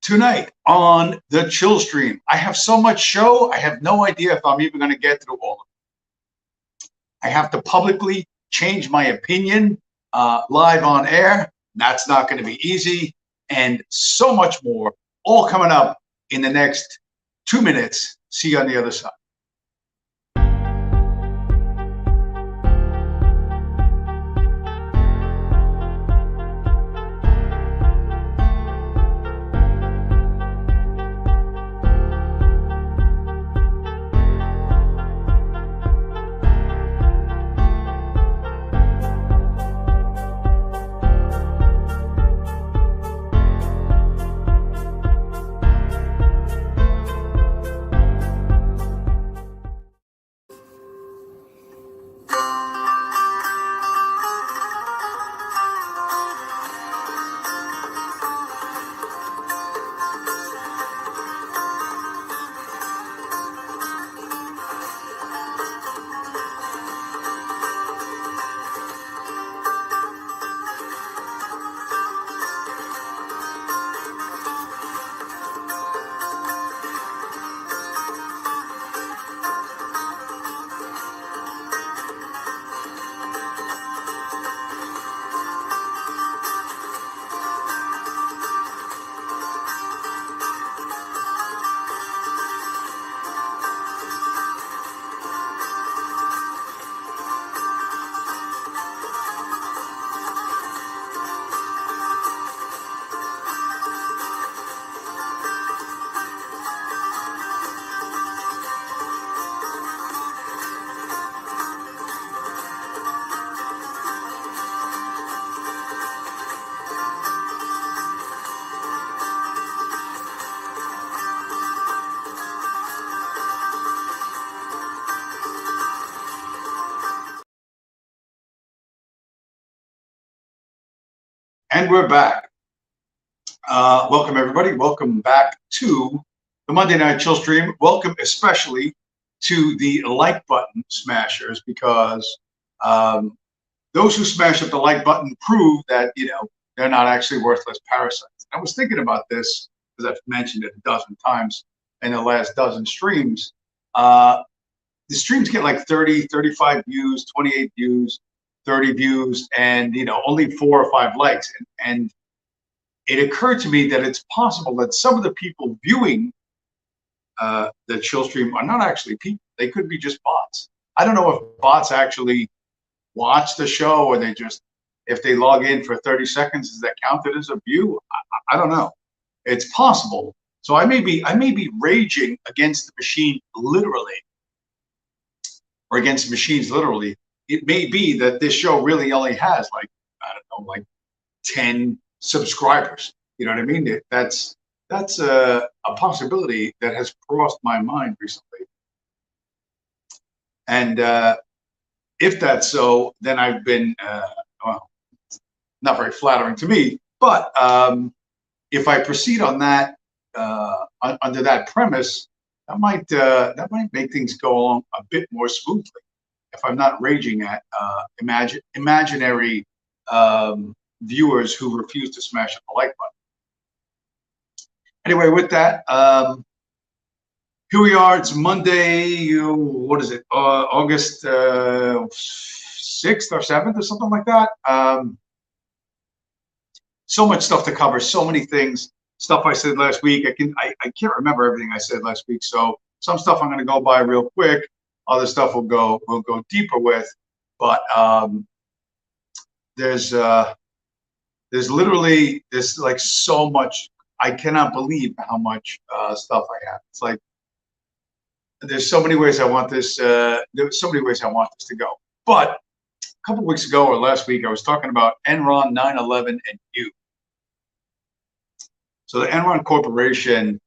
Tonight on the Chillstream, I have so much show, I have no idea if I'm even going to get through all of it. I have to publicly change my opinion live on air. That's not going to be easy. And so much more, all coming up in the next 2 minutes. See you on the other side. And we're back. Welcome, everybody. Welcome back to the Monday Night Chill Stream. Welcome especially to the like button smashers, because those who smash up the like button prove that, they're not actually worthless parasites. I was thinking about this, because I've mentioned it a dozen times in the last dozen streams. The streams get like 30, 35 views, 28 views, 30 views, and only 4 or 5 likes. And it occurred to me that it's possible that some of the people viewing the chill stream are not actually people. They could be just bots. I don't know if bots actually watch the show, or they just, if they log in for 30 seconds, is that counted as a view? I don't know. It's possible. So I may be raging against the machine literally, or against machines literally. It may be that this show really only has like 10 subscribers. You know what I mean? That's a possibility that has crossed my mind recently. And if that's so, then I've been well, not very flattering to me. But if I proceed on that under that premise, that might make things go along a bit more smoothly. If I'm not raging at imaginary viewers who refuse to smash the like button. Anyway, with that, here we are. It's Monday. What is it? August 6th or 7th or something like that. So much stuff to cover. So many things. Stuff I said last week. I can't remember everything I said last week. So some stuff I'm going to go by real quick. Other stuff we'll go deeper with, but there's literally like so much. I cannot believe how much stuff I have. It's like there's so many ways I want this. There's so many ways I want this to go. But a couple of weeks ago or last week, I was talking about Enron, 9/11, and you. So the Enron Corporation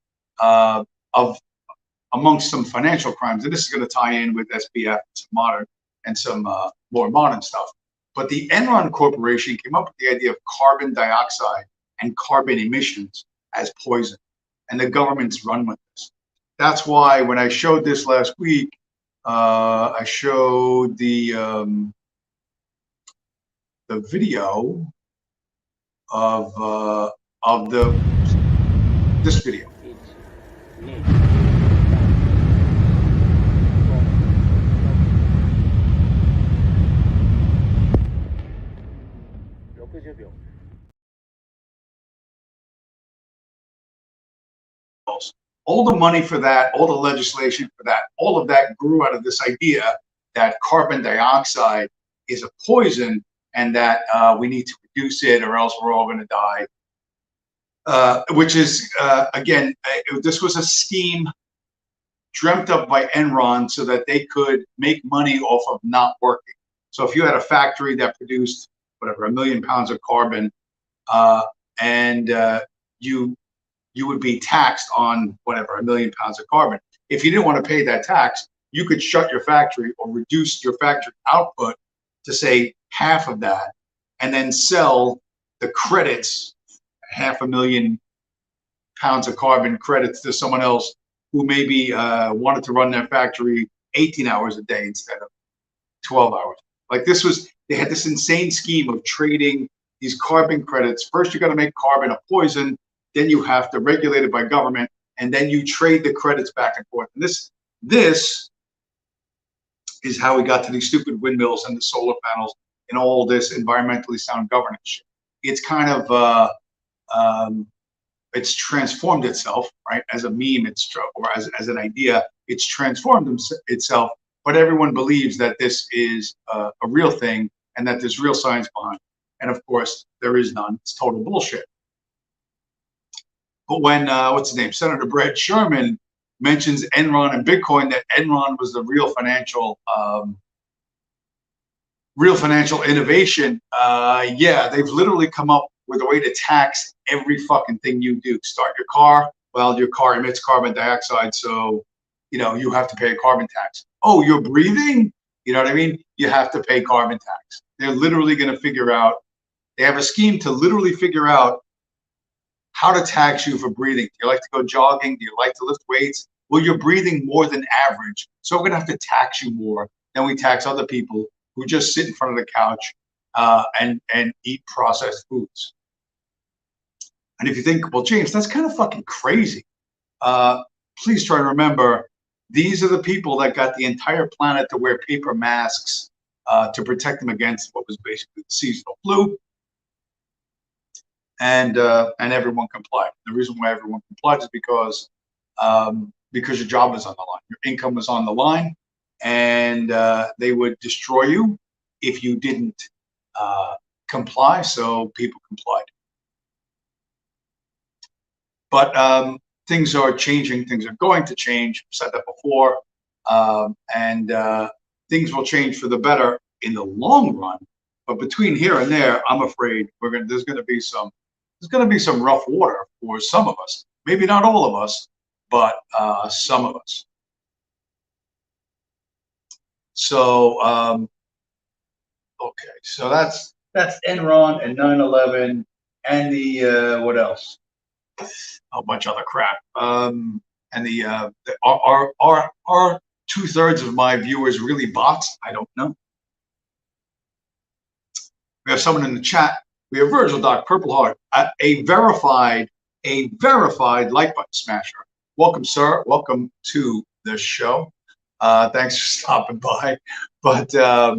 amongst some financial crimes, and this is going to tie in with SPF and some more modern stuff. But the Enron Corporation came up with the idea of carbon dioxide and carbon emissions as poison, and the government's run with this. That's why when I showed this last week, I showed the video of the this video. All the money for that, all the legislation for that, all of that grew out of this idea that carbon dioxide is a poison and that we need to reduce it or else we're all going to die. Which is, again, this was a scheme dreamt up by Enron so that they could make money off of not working. So if you had a factory that produced, whatever, 1 million pounds of carbon, and you would be taxed on whatever, 1 million pounds of carbon. If you didn't want to pay that tax, you could shut your factory or reduce your factory output to say half of that, and then sell the credits, 500,000 pounds of carbon credits to someone else who maybe wanted to run their factory 18 hours a day instead of 12 hours. Like they had this insane scheme of trading these carbon credits. First, you got to make carbon a poison. Then you have to regulate it by government, and then you trade the credits back and forth. And this is how we got to these stupid windmills and the solar panels and all this environmentally sound governance shit. It's kind of it's transformed itself, right? As a meme, or as an idea, it's transformed itself. But everyone believes that this is a real thing and that there's real science behind it. And of course, there is none. It's total bullshit. But when, what's his name, Senator Brad Sherman mentions Enron and Bitcoin, that Enron was the real financial innovation, yeah, they've literally come up with a way to tax every fucking thing you do. Start your car, well, your car emits carbon dioxide, so, you have to pay a carbon tax. Oh, you're breathing? You know what I mean? You have to pay carbon tax. They're literally going to figure out, they have a scheme to literally figure out how to tax you for breathing. Do you like to go jogging? Do you like to lift weights? Well, you're breathing more than average. So we're going to have to tax you more than we tax other people who just sit in front of the couch and eat processed foods. And if you think, well, James, that's kind of fucking crazy. Please try to remember, these are the people that got the entire planet to wear paper masks to protect them against what was basically the seasonal flu. And everyone complied. The reason why everyone complied is because your job was on the line, your income was on the line, and they would destroy you if you didn't comply. So people complied. But things are changing. Things are going to change. I've said that before, and things will change for the better in the long run. But between here and there, I'm afraid there's going to be some rough water for some of us. Maybe not all of us, but some of us. So, okay, so that's Enron and 9/11 and the what else? A bunch of other crap. And are 2/3 of my viewers really bots? I don't know. We have someone in the chat. We have Virgil Doc Purple Heart, a verified like button smasher. Welcome, sir. Welcome to the show. Thanks for stopping by. But yeah,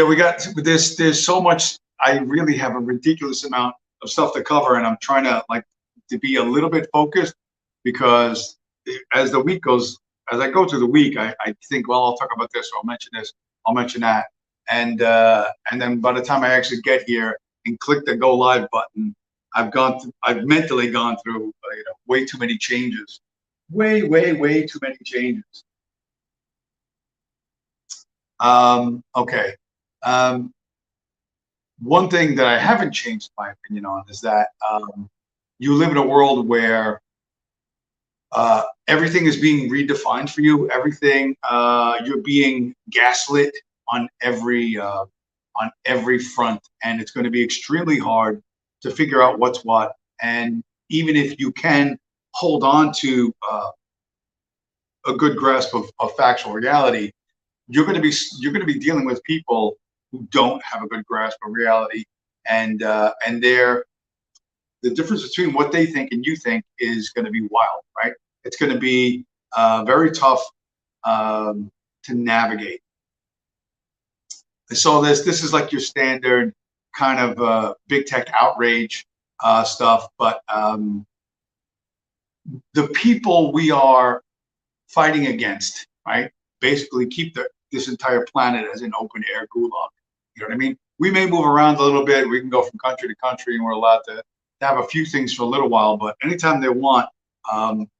we got there's so much. I really have a ridiculous amount of stuff to cover, and I'm trying to be a little bit focused, because as the week goes, as I go through the week, I think, well, I'll talk about this, or I'll mention this, I'll mention that. And then by the time I actually get here and click the go live button, I've mentally gone through way too many changes, way too many changes. Okay. One thing that I haven't changed my opinion on is that you live in a world where everything is being redefined for you. Everything, you're being gaslit on every front, and it's going to be extremely hard to figure out what's what. And even if you can hold on to a good grasp of factual reality, you're going to be dealing with people who don't have a good grasp of reality, and they're the difference between what they think and you think is going to be wild, right? It's going to be very tough to navigate. I saw this. This is like your standard kind of big tech outrage stuff, but the people we are fighting against, right, basically keep this entire planet as an open air gulag. You know what I mean? We may move around a little bit. We can go from country to country, and we're allowed to have a few things for a little while. But anytime they want,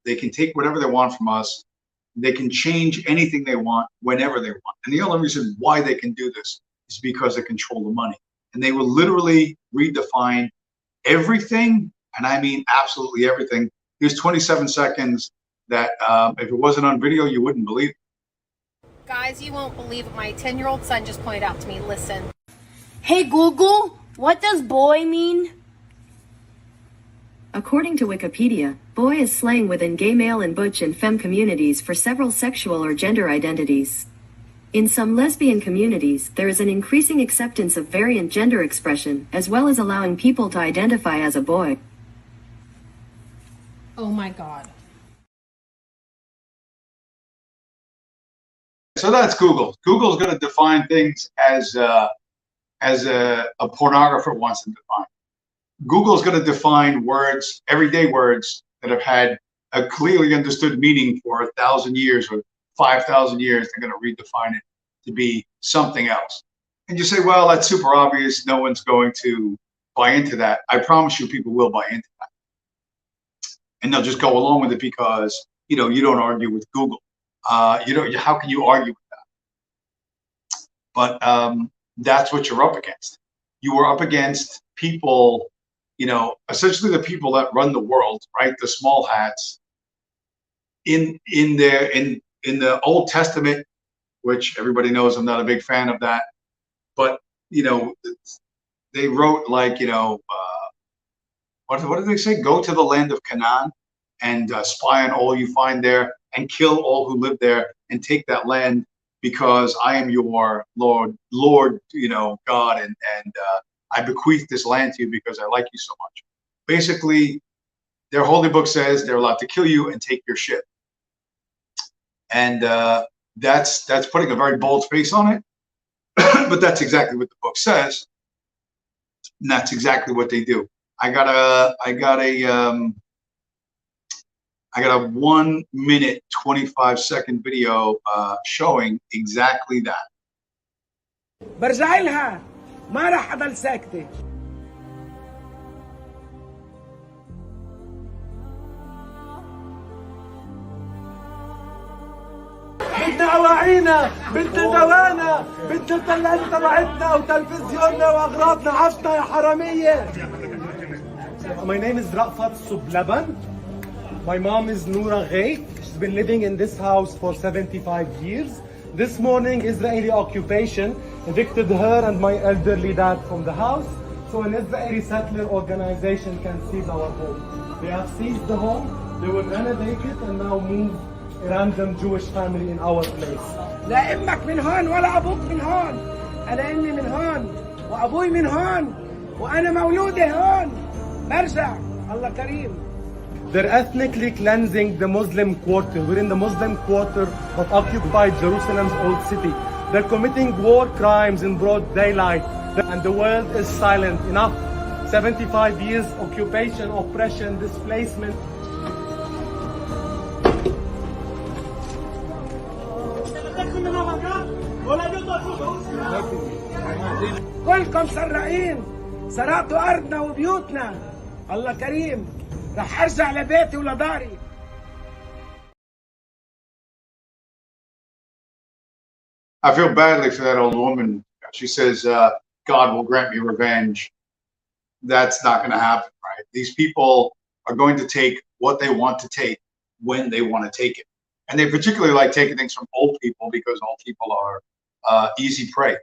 they can take whatever they want from us. They can change anything they want whenever they want. And the only reason why they can do this is because they control the money. And they will literally redefine everything, and I mean absolutely everything. Here's 27 seconds that if it wasn't on video, you wouldn't believe it. Guys, you won't believe what my 10-year-old son just pointed out to me. Listen. Hey Google, what does boy mean? According to Wikipedia, boy is slang within gay male and butch and femme communities for several sexual or gender identities. In some lesbian communities, there is an increasing acceptance of variant gender expression, as well as allowing people to identify as a boy. Oh my God. So that's Google. Google's going to define things as a pornographer wants to define. Google's going to define words, everyday words that have had a clearly understood meaning for 1,000 years or 5,000 years. They're going to redefine it to be something else. And you say, well, that's super obvious. No one's going to buy into that. I promise you people will buy into that. And they'll just go along with it because, you know, you don't argue with Google. How can you argue with that? But that's what you're up against. You are up against people, you know, essentially the people that run the world, right? The small hats in the Old Testament, which everybody knows I'm not a big fan of that. But, you know, they wrote like, you know, what did they say? Go to the land of Canaan and spy on all you find there and kill all who live there and take that land because I am your Lord, you know, God, and I bequeath this land to you because I like you so much. Basically, their holy book says they're allowed to kill you and take your shit. And that's putting a very bold face on it. But that's exactly what the book says. And that's exactly what they do. I got a 1 minute 25-second video showing exactly that. برجع لها ما راح اضل ساكته. بدنا أواعينا، بدنا دوانا، بدنا الثلاجة تبعتنا وتلفزيوننا وأغراضنا، عفنا يا حرامية. My name is Rafat Sublaban. My mom is Noura Ghaik. She's been living in this house for 75 years. This morning, Israeli occupation evicted her and my elderly dad from the house, so an Israeli settler organization can seize our home. They have seized the home, they will renovate it and now move a random Jewish family in our place. لا امك من هون ولا ابوك من هون. انا امي من هون وابوي من هون وانا مولوده هون. برجع الله كريم. They're ethnically cleansing the Muslim quarter. We're in the Muslim quarter of occupied Jerusalem's old city. They're committing war crimes in broad daylight, and the world is silent. Enough. 75 years occupation, oppression, displacement. كلكم سراقين، سرقتوا أرضنا وبيوتنا. الله كريم. رح ارجع لبيتي ولداري. I feel badly for that old woman. She says, God will grant me revenge. That's not going to happen, right? These people are going to take what they want to take when they want to take it. And they particularly like taking things from old people because old people are easy prey.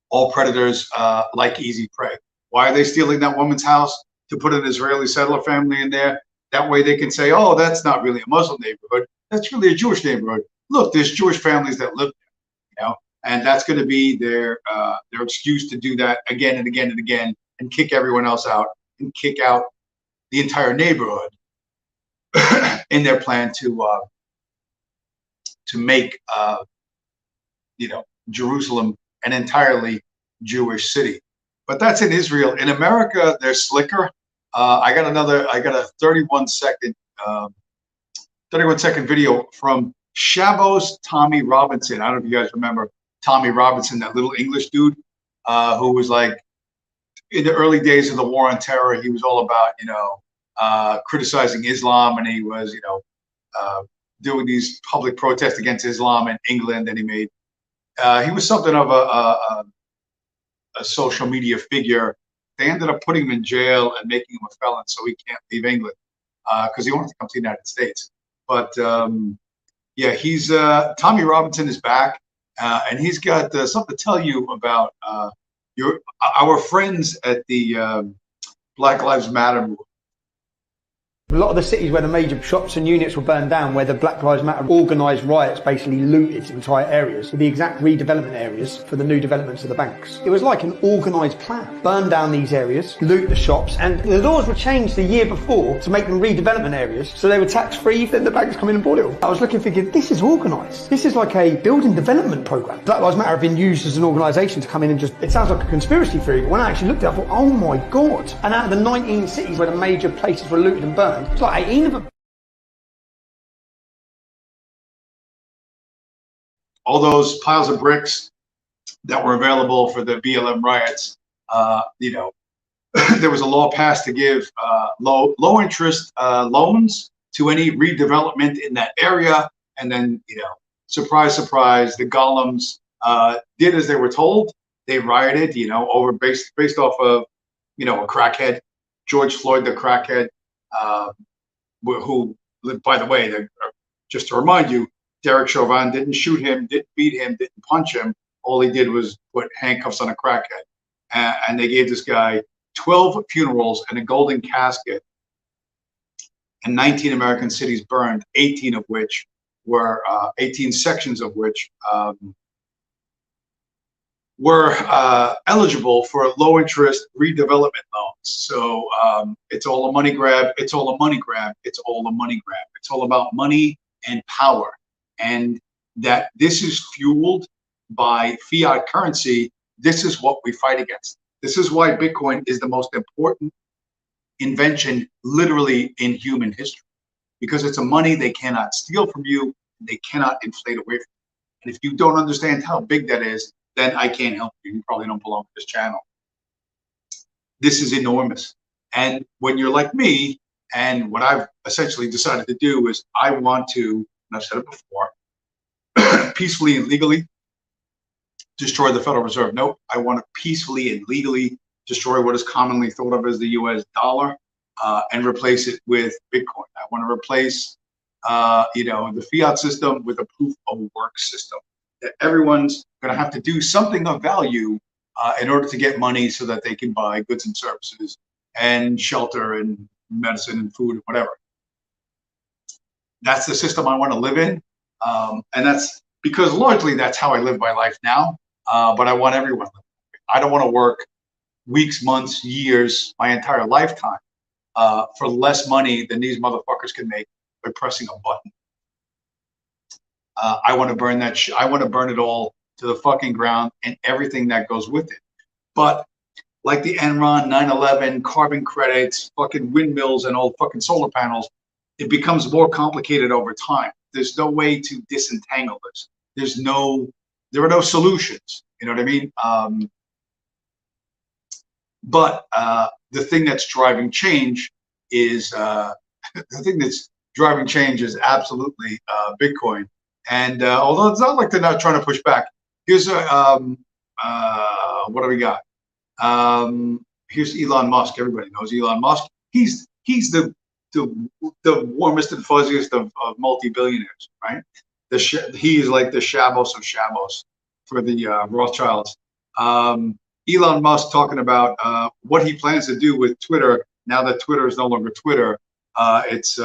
All predators like easy prey. Why are they stealing that woman's house? To put an Israeli settler family in there. That way they can say, oh, that's not really a Muslim neighborhood. That's really a Jewish neighborhood. Look, there's Jewish families that live there, you know, and that's going to be their excuse to do that again and again and again and kick everyone else out and kick out the entire neighborhood in their plan to make Jerusalem an entirely Jewish city. But that's in Israel. In America, they're slicker. I got a 31 second video from Shabos Tommy Robinson. I don't know if you guys remember Tommy Robinson, that little English dude who was like, in the early days of the war on terror, he was all about, criticizing Islam, and he was, doing these public protests against Islam in England. And he was something of a social media figure. They ended up putting him in jail and making him a felon, so he can't leave England because he wanted to come to the United States. But yeah, he's Tommy Robinson is back, and he's got something to tell you about our friends at the Black Lives Matter movement. A lot of the cities where the major shops and units were burned down, where the Black Lives Matter organised riots basically looted entire areas, were the exact redevelopment areas for the new developments of the banks. It was like an organised plan. Burn down these areas, loot the shops, and the laws were changed the year before to make them redevelopment areas, so they were tax-free, then the banks come in and bought it all. I was looking thinking, this is organised. This is like a building development programme. Black Lives Matter have been used as an organisation to come in and just, it sounds like a conspiracy theory, but when I actually looked at it, I thought, oh my God. And out of the 19 cities where the major places were looted and burned, it's like 18 of them. All those piles of bricks that were available for the BLM riots, there was a law passed to give low interest loans to any redevelopment in that area. And then, surprise, surprise, the golems did as they were told. They rioted, over based off of, a crackhead, George Floyd, the crackhead, who, by the way, just to remind you, Derek Chauvin didn't shoot him, didn't beat him, didn't punch him. All he did was put handcuffs on a crackhead. And they gave this guy 12 funerals and a golden casket. And 19 American cities burned, 18 sections of which were eligible for low interest redevelopment loans. So it's all a money grab. It's all a money grab. It's all a money grab. It's all about money and power. And that this is fueled by fiat currency. This is what we fight against. This is why Bitcoin is the most important invention literally in human history, because it's a money they cannot steal from you. They cannot inflate away from you. And if you don't understand how big that is, then I can't help you. You probably don't belong to this channel. This is enormous. And when you're like me, and what I've essentially decided to do is I want to, and I've said it before, peacefully and legally destroy the Federal Reserve note. I want to peacefully and legally destroy what is commonly thought of as the US dollar and replace it with Bitcoin. I want to replace the fiat system with a proof of work system, that everyone's going to have to do something of value in order to get money so that they can buy goods and services and shelter and medicine and food and whatever. That's the system I want to live in. And that's because largely that's how I live my life now. But I want everyone to live. I don't want to work weeks, months, years, my entire lifetime for less money than these motherfuckers can make by pressing a button. I want to burn that shit. I want to burn it all to the fucking ground and everything that goes with it. But like the Enron, 9/11, carbon credits, fucking windmills, and all fucking solar panels, it becomes more complicated over time. There's no way to disentangle this. There are no solutions. You know what I mean? But the thing that's driving change is absolutely Bitcoin. And although it's not like they're not trying to push back, here's what do we got? Here's Elon Musk. Everybody knows Elon Musk. He's the warmest and fuzziest of multi-billionaires, right? He is like the Shabos of Shabos for the Rothschilds. Elon Musk talking about what he plans to do with Twitter now that Twitter is no longer Twitter. It's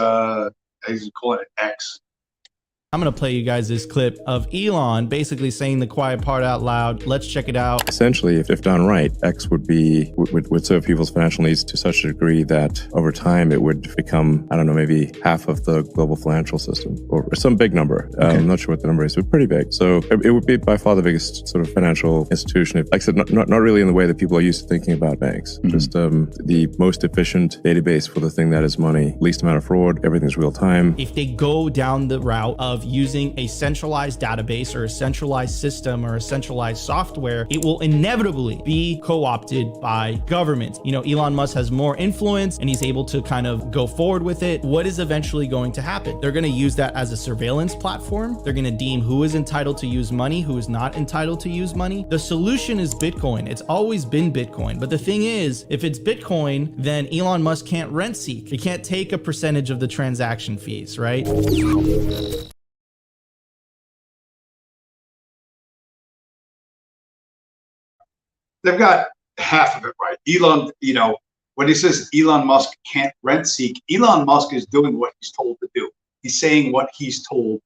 he's calling it X. I'm going to play you guys this clip of Elon basically saying the quiet part out loud. Let's check it out. Essentially, if done right, X would serve people's financial needs to such a degree that over time it would become, I don't know, maybe half of the global financial system or some big number. Okay. I'm not sure what the number is, but pretty big. So it would be by far the biggest sort of financial institution. Like I said, not really in the way that people are used to thinking about banks. Mm-hmm. Just the most efficient database for the thing that is money, least amount of fraud, everything's real time. If they go down the route of using a centralized database or a centralized system or a centralized software, it will inevitably be co-opted by governments. You know, Elon Musk has more influence and he's able to kind of go forward with it. What is eventually going to happen? They're going to use that as a surveillance platform. They're going to deem who is entitled to use money, who is not entitled to use money. The solution is Bitcoin. It's always been Bitcoin. But the thing is, if it's Bitcoin, then Elon Musk can't rent seek. He can't take a percentage of the transaction fees, right? They've got half of it right. Elon, you know, when he says Elon Musk can't rent seek, Elon Musk is doing what he's told to do. He's saying what he's told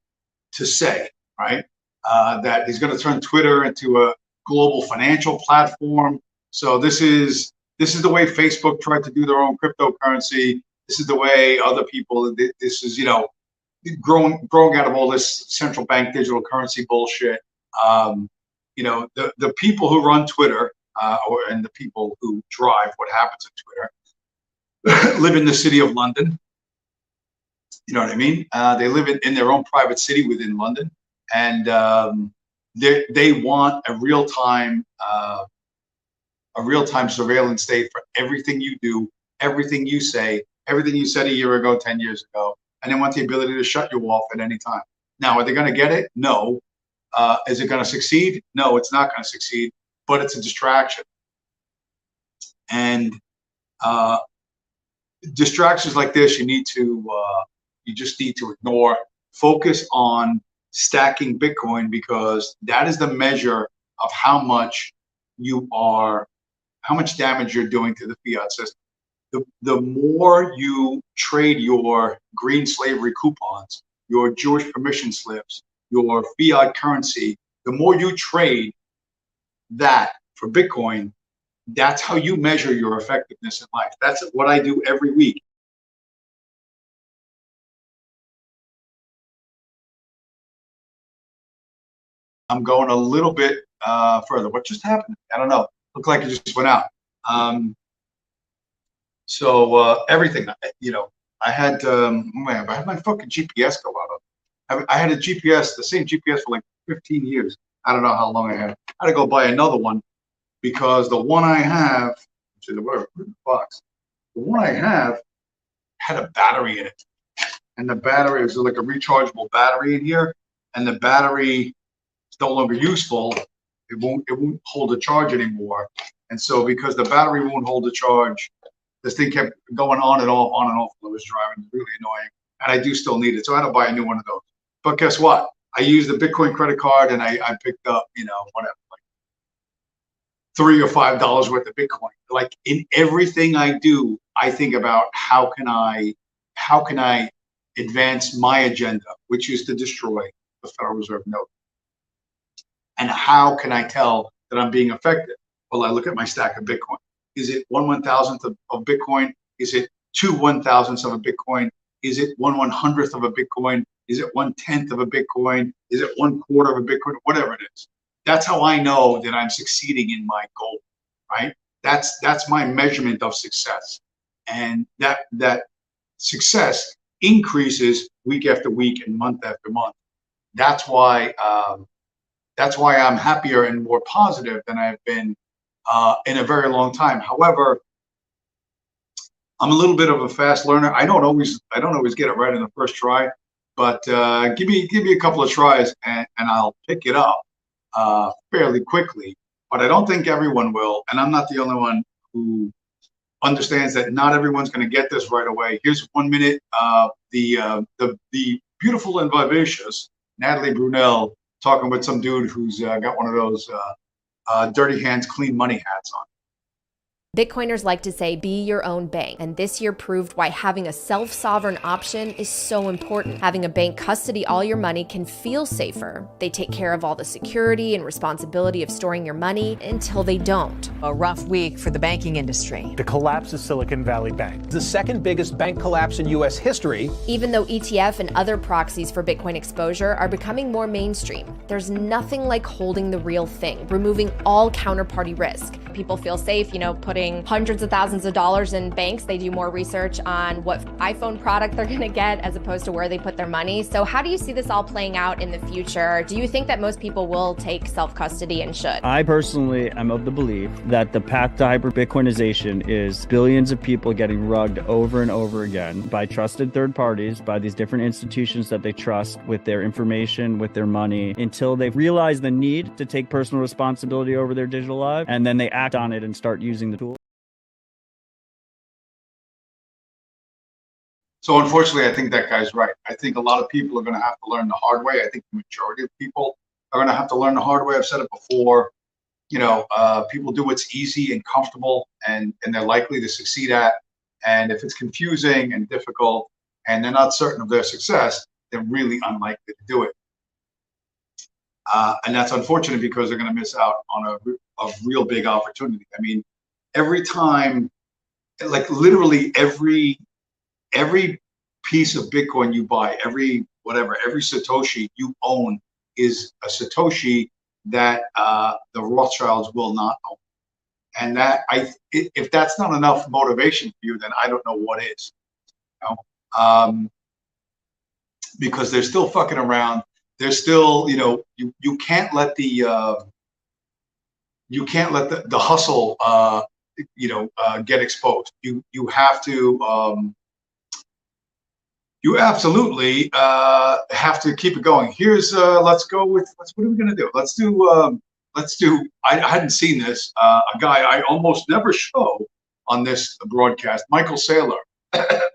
to say, right? That he's going to turn Twitter into a global financial platform. So this is the way Facebook tried to do their own cryptocurrency. This is the way other people. This is, you know, growing out of all this central bank digital currency bullshit. You know, the people who run Twitter. And the people who drive what happens on Twitter live in the city of London. You know what I mean? They live in their own private city within London, and they want a real-time surveillance state for everything you do, everything you say, everything you said a year ago, 10 years ago, and they want the ability to shut you off at any time. Now, are they going to get it? No. Is it going to succeed? No, it's not going to succeed. But it's a distraction, and distractions like this you just need to ignore. Focus on stacking Bitcoin, because that is the measure of how much damage you're doing to the fiat system. The more you trade your green slavery coupons, your Jewish permission slips, your fiat currency, the more you trade that for Bitcoin, that's how you measure your effectiveness in life. That's what I do every week. I'm going a little bit further. What just happened? I don't know. Looked like it just went out. So everything, you know, I had my fucking GPS go out. I had a GPS, the same GPS for like 15 years. I don't know how long I had. I had to go buy another one because the one I have, which is whatever box, the one I have had a battery in it, and the battery was like a rechargeable battery in here, and the battery is no longer useful. It won't hold a charge anymore, and so because the battery won't hold a charge, this thing kept going on and off while I was driving. It's really annoying, and I do still need it, so I had to buy a new one of those. But guess what? I used the Bitcoin credit card, and I picked up, you know, whatever, like $3 or $5 worth of Bitcoin. Like in everything I do, I think about how can I advance my agenda, which is to destroy the Federal Reserve note. And how can I tell that I'm being effective? Well, I look at my stack of Bitcoin. Is it 1/1000th of Bitcoin? Is it 2 1,000ths of a Bitcoin? Is it 1/100th of a Bitcoin? Is it 1/10 of a Bitcoin? Is it 1/4 of a Bitcoin? Whatever it is. That's how I know that I'm succeeding in my goal, right? That's my measurement of success. And that success increases week after week and month after month. That's why I'm happier and more positive than I've been in a very long time. However, I'm a little bit of a fast learner. I don't always get it right in the first try, but give me a couple of tries and I'll pick it up fairly quickly. But I don't think everyone will, and I'm not the only one who understands that not everyone's going to get this right away. Here's 1 minute. The beautiful and vivacious Natalie Brunell talking with some dude who's got one of those dirty hands, clean money hats on. Bitcoiners like to say, be your own bank. And this year proved why having a self-sovereign option is so important. Having a bank custody all your money can feel safer. They take care of all the security and responsibility of storing your money until they don't. A rough week for the banking industry. The collapse of Silicon Valley Bank. The second biggest bank collapse in U.S. history. Even though ETF and other proxies for Bitcoin exposure are becoming more mainstream, there's nothing like holding the real thing, removing all counterparty risk. People feel safe, putting hundreds of thousands of dollars in banks. They do more research on what iPhone product they're going to get as opposed to where they put their money. So how do you see this all playing out in the future? Do you think that most people will take self-custody and should? I personally am of the belief that the path to hyper-Bitcoinization is billions of people getting rugged over and over again by trusted third parties, by these different institutions that they trust with their information, with their money, until they realize the need to take personal responsibility over their digital life, and then they act on it and start using the tool. So unfortunately, I think that guy's right. I think a lot of people are going to have to learn the hard way. I think the majority of people are going to have to learn the hard way. I've said it before. People do what's easy and comfortable, and they're likely to succeed at. And if it's confusing and difficult, and they're not certain of their success, they're really unlikely to do it. And that's unfortunate because they're going to miss out on a real big opportunity. I mean, every time, like literally every piece of Bitcoin you buy, every Satoshi you own is a Satoshi that the Rothschilds will not own. And if that's not enough motivation for you, then I don't know what is. Because they're still fucking around. They're still, you can't let the hustle, get exposed. You have to. You absolutely have to keep it going. Here's let's go with what are we gonna do? Let's do. I hadn't seen this. A guy I almost never show on this broadcast, Michael Saylor.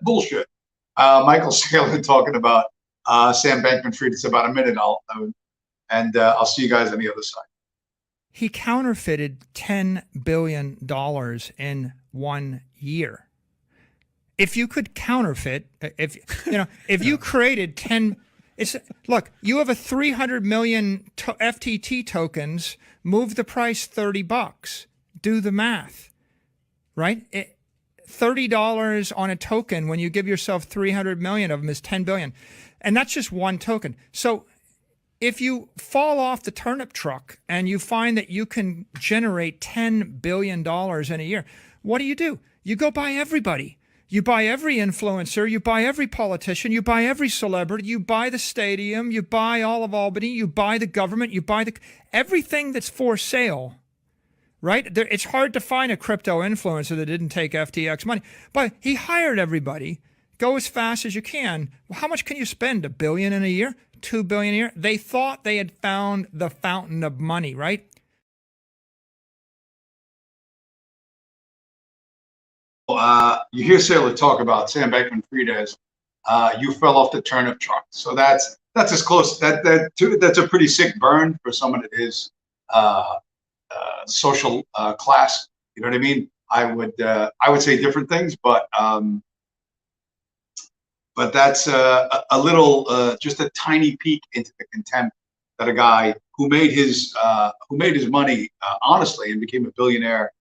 Bullshit. Michael Saylor talking about Sam Bankman-Fried. It's about a minute. I'll see you guys on the other side. He counterfeited $10 billion in 1 year. If you could counterfeit, if you created look, you have a 300 million FTT tokens, move the price $30. Do the math, right? $30 on a token when you give yourself 300 million of them is 10 billion. And that's just one token. So if you fall off the turnip truck and you find that you can generate $10 billion in a year, what do? You go buy everybody. You buy every influencer, you buy every politician, you buy every celebrity, you buy the stadium, you buy all of Albany, you buy the government, you buy everything that's for sale, right? It's hard to find a crypto influencer that didn't take FTX money, but he hired everybody. Go as fast as you can. Well, how much can you spend? $1 billion in a year? $2 billion a year? They thought they had found the fountain of money, right? You hear Saylor talk about Sam Bankman-Fried as you fell off the turnip truck. So that's as close. That's a pretty sick burn for someone that is social class. You know what I mean? I would say different things, but that's a little just a tiny peek into the contempt that a guy who made his money honestly and became a billionaire,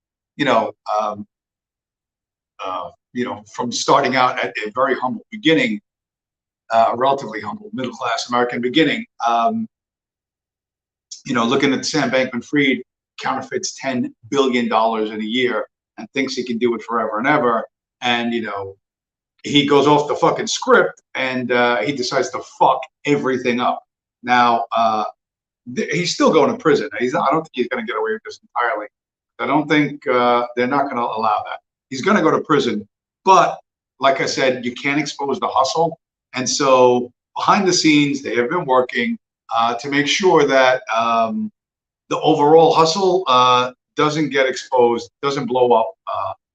from starting out at a very humble beginning, a relatively humble middle-class American beginning, looking at Sam Bankman-Fried counterfeits $10 billion in a year and thinks he can do it forever and ever. And, he goes off the fucking script and he decides to fuck everything up. Now, he's still going to prison. I don't think he's going to get away with this entirely. I don't think they're not going to allow that. He's going to go to prison. But like I said, you can't expose the hustle. And so behind the scenes, they have been working to make sure that the overall hustle doesn't get exposed, doesn't blow up.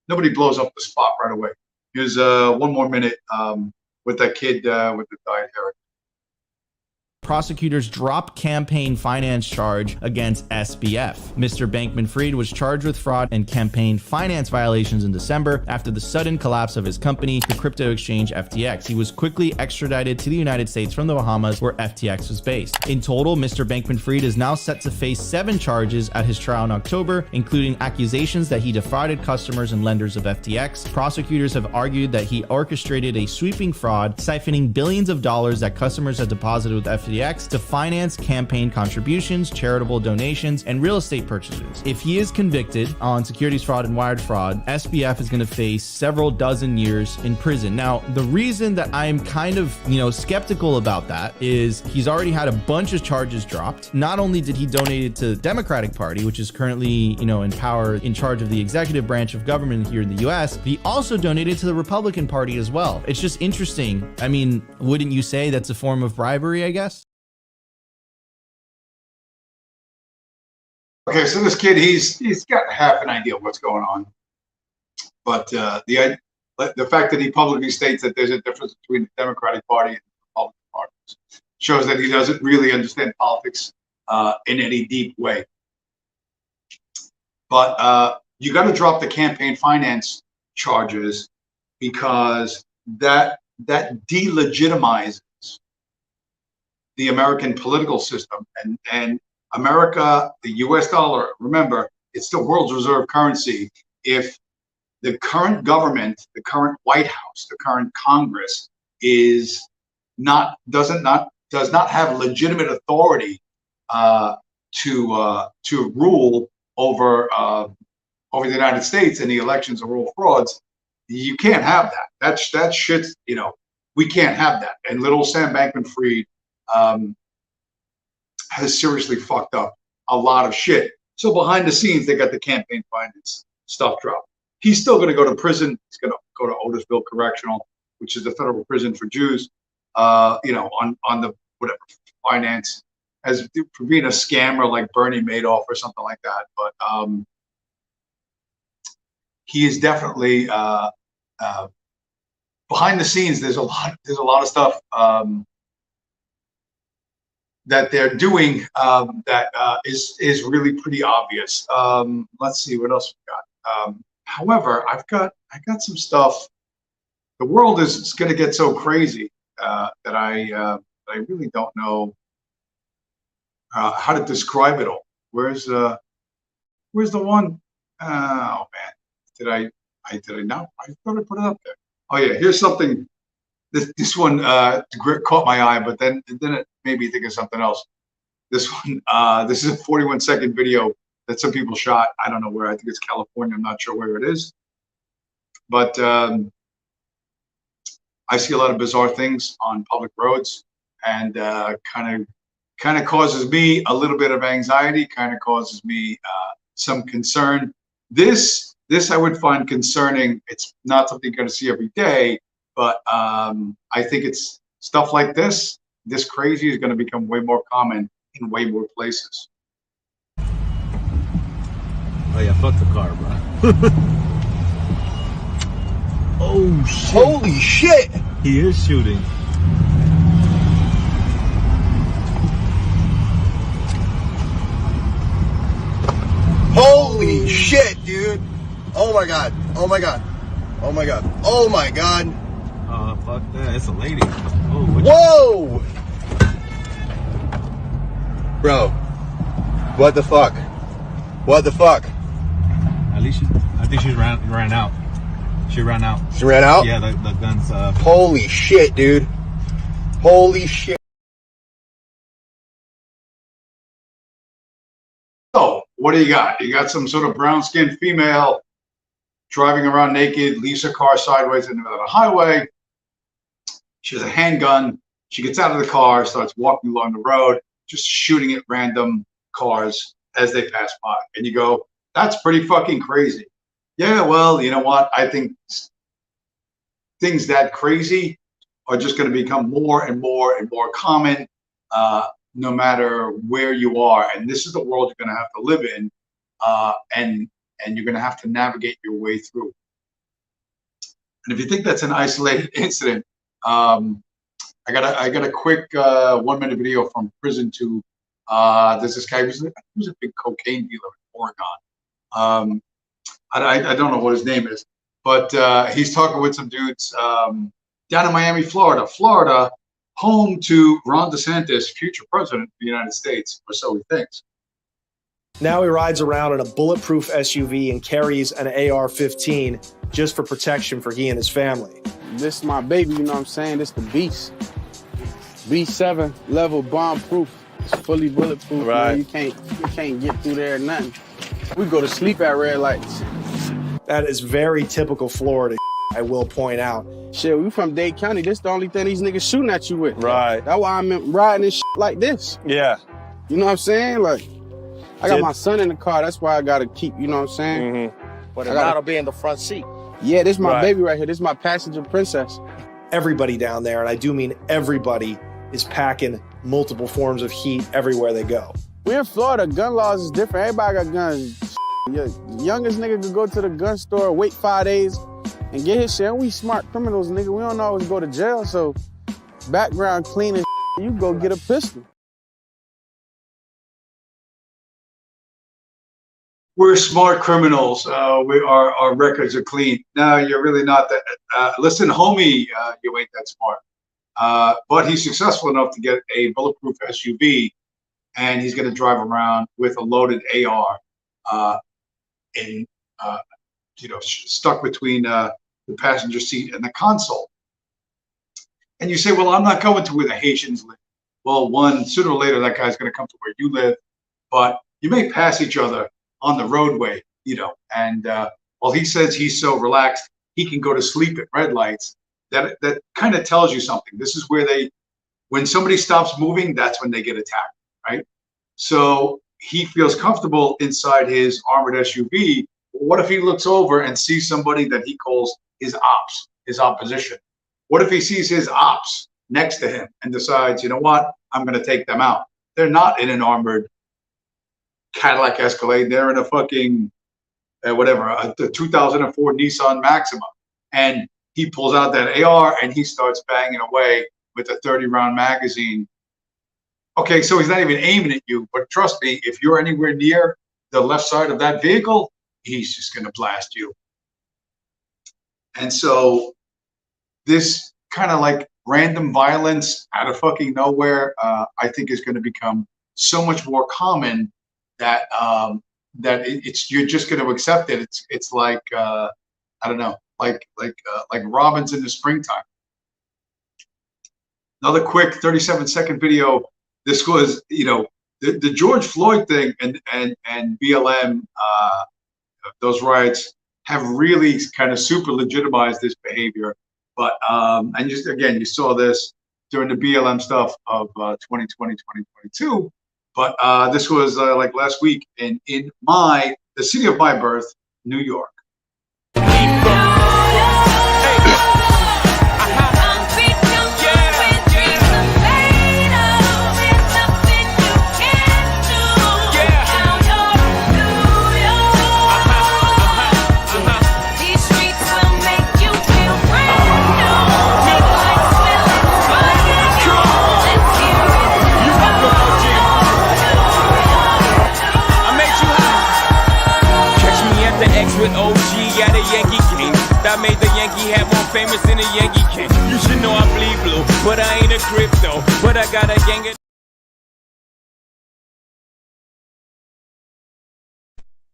Nobody blows up the spot right away. Here's one more minute with that kid with the dyed hair. prosecutors dropped campaign finance charge against SBF. Mr. Bankman-Fried was charged with fraud and campaign finance violations in December after the sudden collapse of his company, the crypto exchange FTX. He was quickly extradited to the United States from the Bahamas, where FTX was based. In total, Mr. Bankman-Fried is now set to face 7 charges at his trial in October, including accusations that he defrauded customers and lenders of FTX. Prosecutors have argued that he orchestrated a sweeping fraud, siphoning billions of dollars that customers had deposited with FTX to finance campaign contributions, charitable donations, and real estate purchases. If he is convicted on securities fraud and wire fraud, SBF is going to face several dozen years in prison. Now, the reason that I'm kind of, skeptical about that is he's already had a bunch of charges dropped. Not only did he donate it to the Democratic Party, which is currently, in power, in charge of the executive branch of government here in the US, but he also donated to the Republican Party as well. It's just interesting. I mean, wouldn't you say that's a form of bribery, I guess? Okay, so this kid, he's got half an idea of what's going on, but the fact that he publicly states that there's a difference between the Democratic Party and the Republican Party shows that he doesn't really understand politics in any deep way. But you got to drop the campaign finance charges because that delegitimizes the American political system and America, the US dollar, remember, it's the world's reserve currency. If the current government, the current White House, the current Congress does not have legitimate authority to rule over the United States and the elections are all frauds, you can't have that. That shit, we can't have that. And little Sam Bankman-Fried has seriously fucked up a lot of shit. So behind the scenes, they got the campaign finance stuff dropped. He's still going to go to prison. He's going to go to Otisville Correctional, which is the federal prison for Jews, on the whatever finance, as for being a scammer like Bernie Madoff or something like that. But he is definitely behind the scenes. There's a lot of stuff that they're doing that is really pretty obvious. Let's see what else we got. However, I got some stuff. The world is going to get so crazy that I really don't know how to describe it all. Where's the one? Oh man, did I not? I thought I put it up there. Oh yeah, here's something. This one caught my eye, but then it made me think of something else. This one, this is a 41-second video that some people shot. I don't know where. I think it's California. I'm not sure where it is. But I see a lot of bizarre things on public roads, and kind of causes me a little bit of anxiety. Kind of causes me some concern. This I would find concerning. It's not something you're going to see every day. But I think it's stuff like this crazy is going to become way more common in way more places. Oh yeah, fuck the car, bro. Oh shit. Holy shit! He is shooting. Holy shit, dude! Oh my god! Oh my god! Oh my god! Oh my god! Fuck that. It's a lady. Oh, whoa! Bro. What the fuck? What the fuck? At least I think she ran out. She ran out. She ran out? Yeah, the gun's Holy shit, dude. Holy shit. So, what do you got? You got some sort of brown-skinned female driving around naked, leaves her car sideways in the middle of the highway. She has a handgun. She gets out of the car, starts walking along the road, just shooting at random cars as they pass by. And you go, that's pretty fucking crazy. Yeah, well, you know what? I think things that crazy are just going to become more and more and more common, no matter where you are. And this is the world you're going to have to live in, and you're going to have to navigate your way through. And if you think that's an isolated incident, I got a quick 1 minute video from prison to there's this guy who's a big cocaine dealer in Oregon. I don't know what his name is, but he's talking with some dudes down in Miami, Florida. Florida, home to Ron DeSantis, future president of the United States, or so he thinks. Now he rides around in a bulletproof SUV and carries an AR-15 just for protection for he and his family. This is my baby, you know what I'm saying? This the beast. B7 level bomb proof. It's fully bulletproof. Right. Man. You can't get through there or nothing. We go to sleep at red lights. That is very typical Florida, I will point out. Shit, we from Dade County. This the only thing these niggas shooting at you with. Right. That's why I'm riding this like this. Yeah. You know what I'm saying? Like, I got my son in the car. That's why I got to keep, you know what I'm saying? Mm-hmm. But that'll be in the front seat. Yeah, this is my baby right here. This is my passenger princess. Everybody down there, and I do mean everybody, is packing multiple forms of heat everywhere they go. We're in Florida. Gun laws is different. Everybody got guns. Your youngest nigga could go to the gun store, wait 5 days, and get his shit. And we smart criminals, nigga. We don't always go to jail, so background clean as you go get a pistol. We're smart criminals. Our records are clean. No, you're really not that. Listen, homie, you ain't that smart. But he's successful enough to get a bulletproof SUV, and he's going to drive around with a loaded AR, stuck between the passenger seat and the console. And you say, well, I'm not going to where the Haitians live. Well, one, sooner or later, that guy's going to come to where you live, but you may pass each other on the roadway, and while he says he's so relaxed, he can go to sleep at red lights. That kind of tells you something. This is where when somebody stops moving, that's when they get attacked, right? So he feels comfortable inside his armored SUV. What if he looks over and sees somebody that he calls his ops, his opposition? What if he sees his ops next to him and decides, you know what, I'm going to take them out? They're not in an armored Cadillac Escalade. They're in a fucking the 2004 Nissan Maxima, and he pulls out that AR and he starts banging away with a 30-round magazine. Okay, so he's not even aiming at you, but trust me, if you're anywhere near the left side of that vehicle, he's just going to blast you. And so this kind of like random violence out of fucking nowhere, I think is going to become so much more common that you're just going to accept it. It's like I don't know, like robins in the springtime. Another quick 37-second video. This was the George Floyd thing and BLM, those riots have really kind of super legitimized this behavior. But and just again, you saw this during the BLM stuff of 2020, 2022. But this was like last week in the city of my birth, New York. With OG at a Yankee game that made the Yankee hat more famous than a Yankee can. You should know I bleed blue, but I ain't a crypto. But I got a gang of.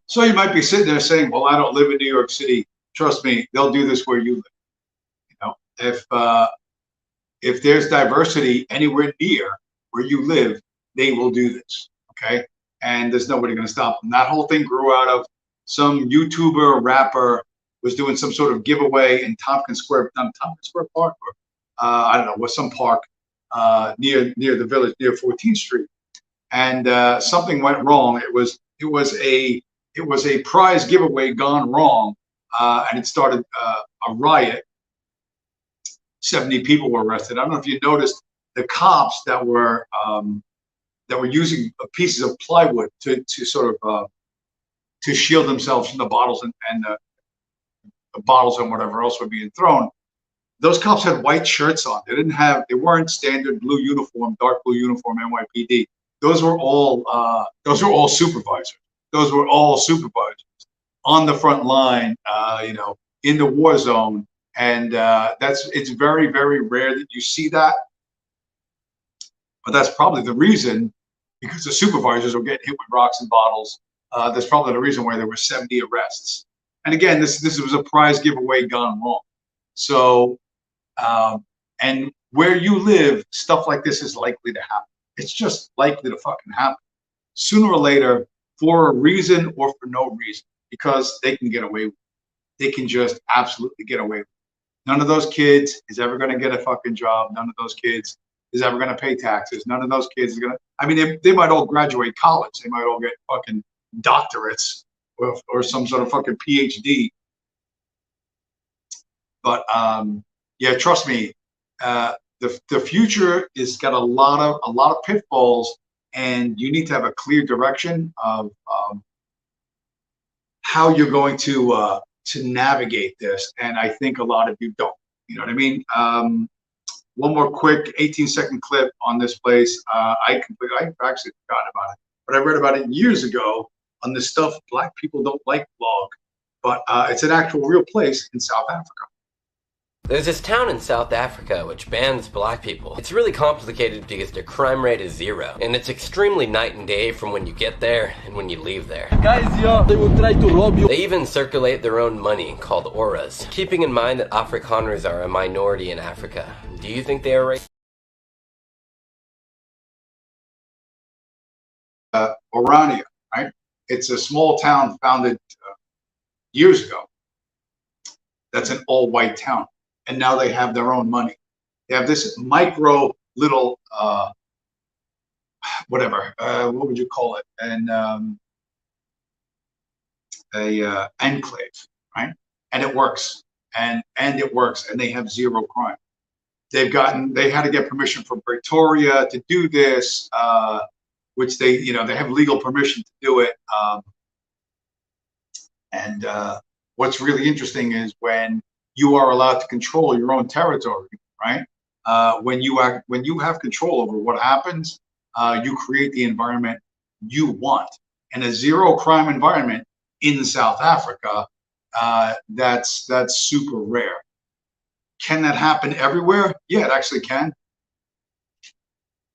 So you might be sitting there saying, "Well, I don't live in New York City." Trust me, they'll do this where you live. If there's diversity anywhere near where you live, they will do this. Okay, and there's nobody going to stop them. That whole thing grew out of some YouTuber rapper was doing some sort of giveaway in Tompkins Square Park, or I don't know, was some park near the village, near 14th Street, and something went wrong. It was a prize giveaway gone wrong, and it started a riot. 70 people were arrested. I don't know if you noticed the cops that were using pieces of plywood to sort of to shield themselves from the bottles and the bottles and whatever else were being thrown. those cops had white shirts on. They weren't standard blue uniform, dark blue uniform NYPD. Those were all supervisors. Those were all supervisors on the front line, in the war zone. And it's very, very rare that you see that. But that's probably the reason, because the supervisors were getting hit with rocks and bottles. That's probably the reason why there were 70 arrests. And again, this was a prize giveaway gone wrong. So, and where you live, stuff like this is likely to happen. It's just likely to fucking happen sooner or later, for a reason or for no reason, because they can get away with it. They can just absolutely get away with it. None of those kids is ever going to get a fucking job. None of those kids is ever going to pay taxes. None of those kids is going to, I mean, they might all graduate college. They might all get fucking doctorates or some sort of fucking PhD. But yeah, trust me, the future is got a lot of pitfalls, and you need to have a clear direction of how you're going to navigate this. And I think a lot of you don't. You know what I mean? One more quick 18-second clip on this place. I actually forgot about it, but I read about it years ago on the Stuff Black People Don't Like blog. But it's an actual real place in South Africa. There's this town in South Africa which bans black people. It's really complicated because their crime rate is 0, and it's extremely night and day from when you get there and when you leave there. Guys, they will try to rob you. They even circulate their own money called auras, keeping in mind that Afrikaners are a minority in Africa. Do you think they are right? Orania, right? It's a small town founded years ago. That's an all-white town. And now they have their own money. They have this micro little, whatever, what would you call it? And a enclave, right? And it works, and it works, and they have 0 crime. They had to get permission from Pretoria to do this, which they have legal permission to do it. And what's really interesting is when you are allowed to control your own territory, right? When you have control over what happens, you create the environment you want. And a 0 crime environment in South Africa, that's super rare. Can that happen everywhere? Yeah, it actually can.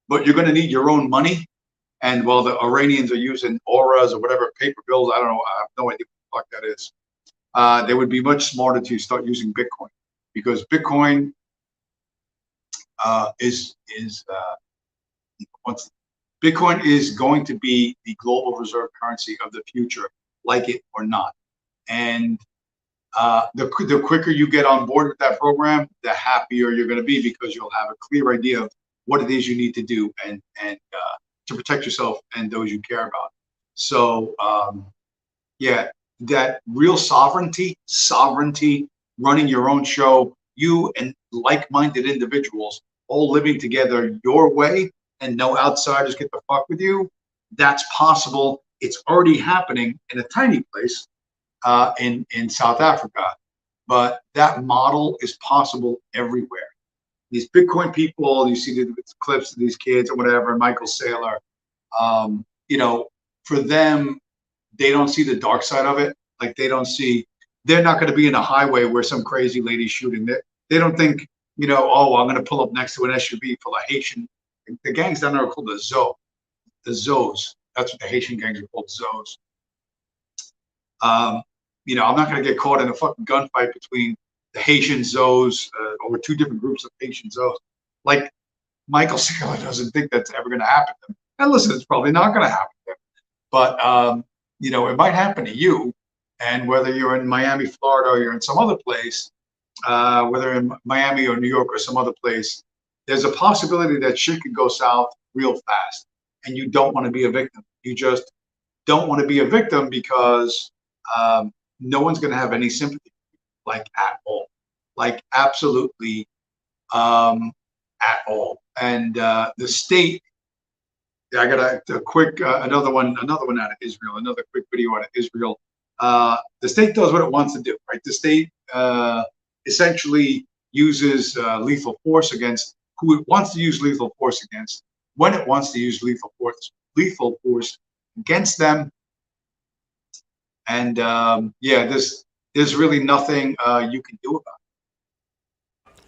But you're going to need your own money. And while the Iranians are using auras or whatever, paper bills, I don't know, I have no idea what the fuck that is. They would be much smarter to start using Bitcoin, because Bitcoin Bitcoin is going to be the global reserve currency of the future, like it or not. And the quicker you get on board with that program, the happier you're going to be, because you'll have a clear idea of what it is you need to do and to protect yourself and those you care about. So yeah. That real sovereignty, running your own show, you and like-minded individuals all living together your way, and no outsiders get to fuck with you. That's possible. It's already happening in a tiny place in South Africa, but that model is possible everywhere. These Bitcoin people, you see the clips of these kids or whatever, Michael Saylor, for them, they don't see the dark side of it. Like they're not going to be in a highway where some crazy lady's shooting. They don't think, oh, I'm going to pull up next to an SUV full of Haitian. The gangs down there are called the Zos. That's what the Haitian gangs are called, Zos. I'm not going to get caught in a fucking gunfight between the Haitian Zos or 2 different groups of Haitian Zos. Like Michael Saylor doesn't think that's ever going to happen to him. And listen, it's probably not going to happen to him. But, it might happen to you. And whether you're in Miami, Florida, or you're in some other place, whether in Miami or New York or some other place, there's a possibility that shit could go south real fast. And you don't want to be a victim. You just don't want to be a victim, because no one's going to have any sympathy, like at all, like absolutely at all. And the state, I got a quick another one out of Israel, another quick video out of Israel. The state does what it wants to do, right? The state essentially uses lethal force against who it wants to use lethal force against, when it wants to use lethal force against them. And yeah, there's really nothing you can do about it.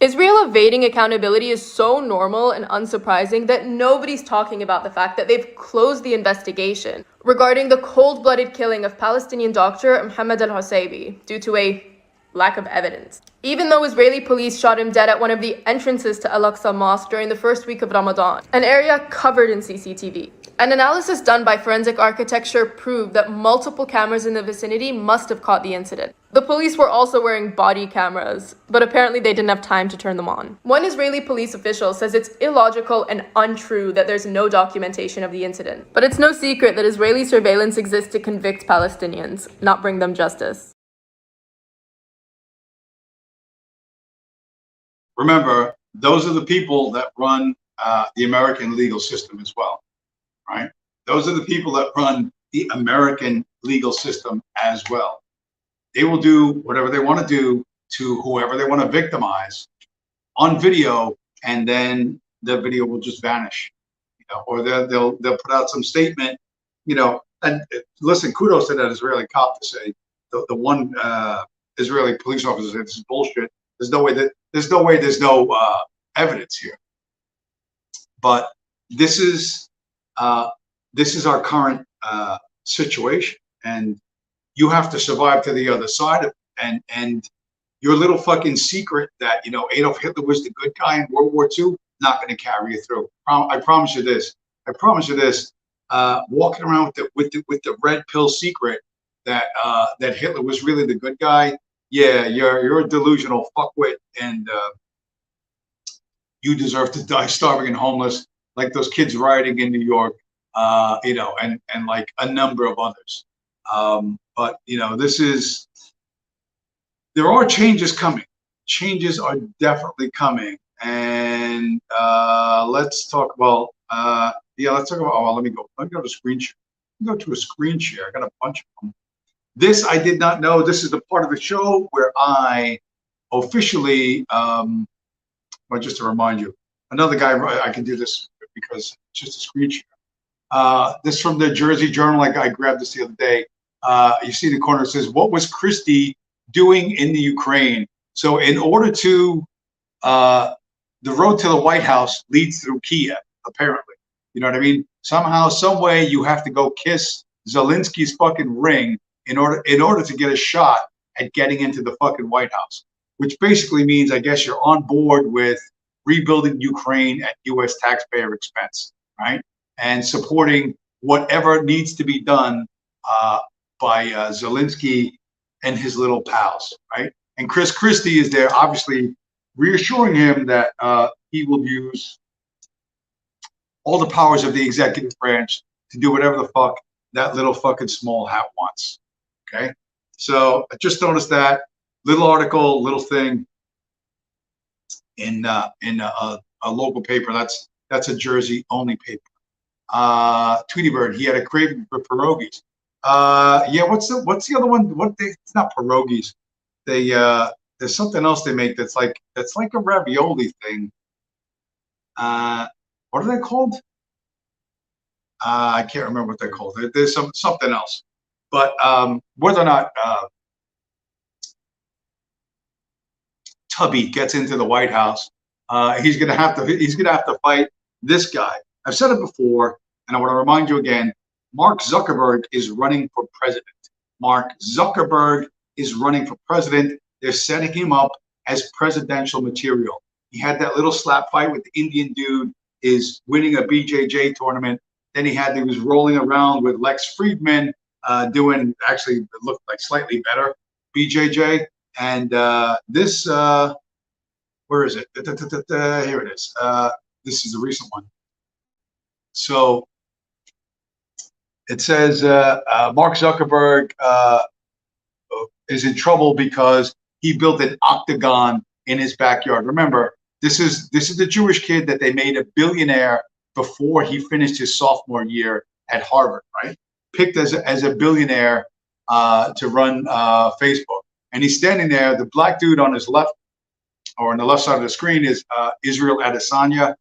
Israel evading accountability is so normal and unsurprising that nobody's talking about the fact that they've closed the investigation regarding the cold-blooded killing of Palestinian doctor Mohammed al-Husaybi due to a lack of evidence. Even though Israeli police shot him dead at one of the entrances to Al-Aqsa Mosque during the first week of Ramadan, an area covered in CCTV. An analysis done by Forensic Architecture proved that multiple cameras in the vicinity must have caught the incident. The police were also wearing body cameras, but apparently they didn't have time to turn them on. One Israeli police official says it's illogical and untrue that there's no documentation of the incident. But it's no secret that Israeli surveillance exists to convict Palestinians, not bring them justice. Remember, those are the people that run the American legal system as well, right? Those are the people that run the American legal system as well. They will do whatever they want to do to whoever they want to victimize on video, and then the video will just vanish, or they'll put out some statement, And listen, kudos to that Israeli cop to say the one Israeli police officer said this is bullshit. There's no way there's no evidence here. But this is our current situation, and you have to survive to the other side of it. And your little fucking secret that Adolf Hitler was the good guy in World War II, not going to carry you through. I promise you this. Walking around with the red pill secret that Hitler was really the good guy. Yeah, you're a delusional fuckwit, and you deserve to die starving and homeless, like those kids rioting in New York, and like a number of others. But there are changes coming. Changes are definitely coming, and let's talk about. Let's talk about. Oh, let me go to screen share. Go to a screen share. I got a bunch of them. This I did not know. This is the part of the show where I officially, just to remind you, another guy, I can do this because it's just a screen share. This from the Jersey Journal. I grabbed this the other day. You see the corner, it says, what was Christie doing in the Ukraine? So in order to, the road to the White House leads through Kiev, apparently. You know what I mean? Somehow, some way you have to go kiss Zelensky's fucking ring in order to get a shot at getting into the fucking White House, which basically means, I guess, you're on board with rebuilding Ukraine at U.S. taxpayer expense, right? And supporting whatever needs to be done by Zelensky and his little pals, right? And Chris Christie is there, obviously reassuring him that he will use all the powers of the executive branch to do whatever the fuck that little fucking small hat wants. Okay, so I just noticed that little article, little thing in a local paper. That's a Jersey only paper. Tweety Bird, he had a craving for pierogies. Yeah, what's the other one? It's not pierogies. There's something else they make that's like a ravioli thing. What are they called? I can't remember what they're called. There's something else. But whether or not Tubby gets into the White House, he's gonna have to fight this guy. I've said it before, and I want to remind you again. Mark Zuckerberg is running for president. Mark Zuckerberg is running for president. They're setting him up as presidential material. He had that little slap fight with the Indian dude, is winning a BJJ tournament. Then he was rolling around with Lex Friedman, doing, actually, it looked like slightly better BJJ. And this, where is it? Here it is. This is the recent one. So it says Mark Zuckerberg is in trouble because he built an octagon in his backyard. Remember, this is the Jewish kid that they made a billionaire before he finished his sophomore year at Harvard, right? Picked as a billionaire to run Facebook. And he's standing there, the black dude on his left, or on the left side of the screen is Israel Adesanya,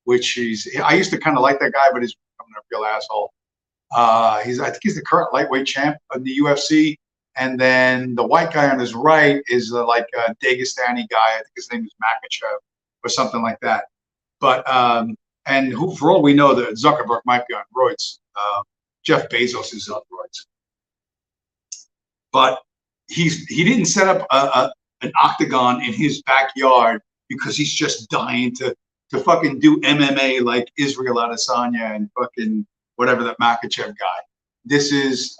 I used to kind of like that guy, but he's becoming a real asshole. I think he's the current lightweight champ of the UFC. And then the white guy on his right is like a Dagestani guy. I think his name is Makachev or something like that. But and who, for all we know, that Zuckerberg might be on roids. Jeff Bezos is on roids. But he didn't set up an octagon in his backyard because he's just dying to fucking do MMA like Israel Adesanya and fucking whatever that Makachev guy. This is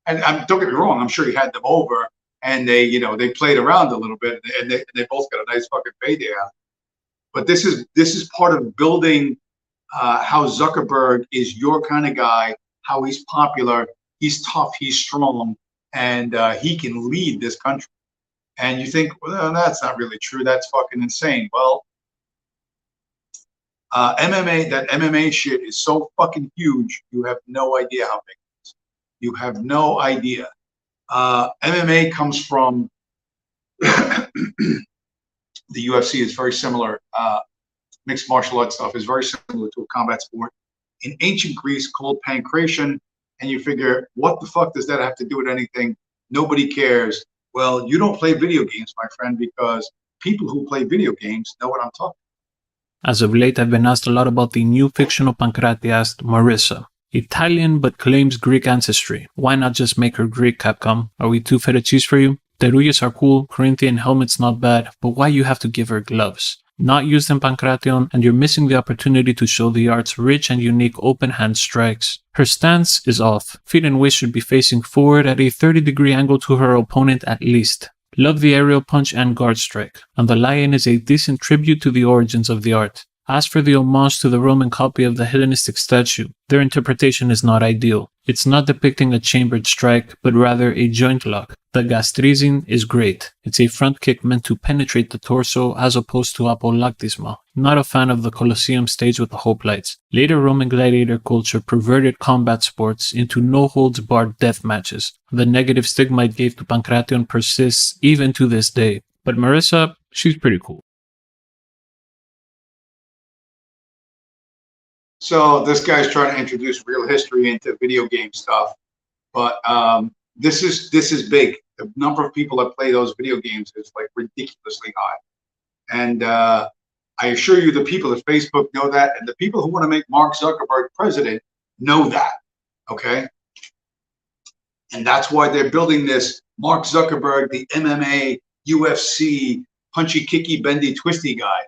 and don't get me wrong, I'm sure he had them over and they played around a little bit and they both got a nice fucking payday out. But this is part of building how Zuckerberg is your kind of guy, how he's popular, he's tough, he's strong, and he can lead this country. And you think, well, that's not really true. That's fucking insane. Well, MMA shit is so fucking huge. You have no idea how big it is. You have no idea. MMA comes from the UFC is very similar. Mixed martial arts stuff is very similar to a combat sport in ancient Greece called pankration. And you figure, what the fuck does that have to do with anything? Nobody cares. Well, you don't play video games, my friend, because people who play video games know what I'm talking about. As of late, I've been asked a lot about the new fictional pancratiast, Marissa. Italian but claims Greek ancestry. Why not just make her Greek, Capcom? Are we too feta cheese for you? Teruyas are cool, Corinthian helmet's not bad, but why you have to give her gloves? Not used in Pancration, and you're missing the opportunity to show the art's rich and unique open hand strikes. Her stance is off. Feet and waist should be facing forward at a 30-degree angle to her opponent at least. Love the aerial punch and guard strike, and the lion is a decent tribute to the origins of the art. As for the homage to the Roman copy of the Hellenistic statue, their interpretation is not ideal. It's not depicting a chambered strike, but rather a joint lock. The gastrizin is great. It's a front kick meant to penetrate the torso as opposed to apolactisma. Not a fan of the Colosseum stage with the hoplites. Later Roman gladiator culture perverted combat sports into no-holds-barred death matches. The negative stigma it gave to Pancration persists even to this day. But Marissa, she's pretty cool. So this guy's trying to introduce real history into video game stuff, but this is big. The number of people that play those video games is like ridiculously high, and I assure you, the people at Facebook know that, and the people who want to make Mark Zuckerberg president know that. Okay, and that's why they're building this Mark Zuckerberg, the MMA, UFC, punchy, kicky, bendy, twisty guy.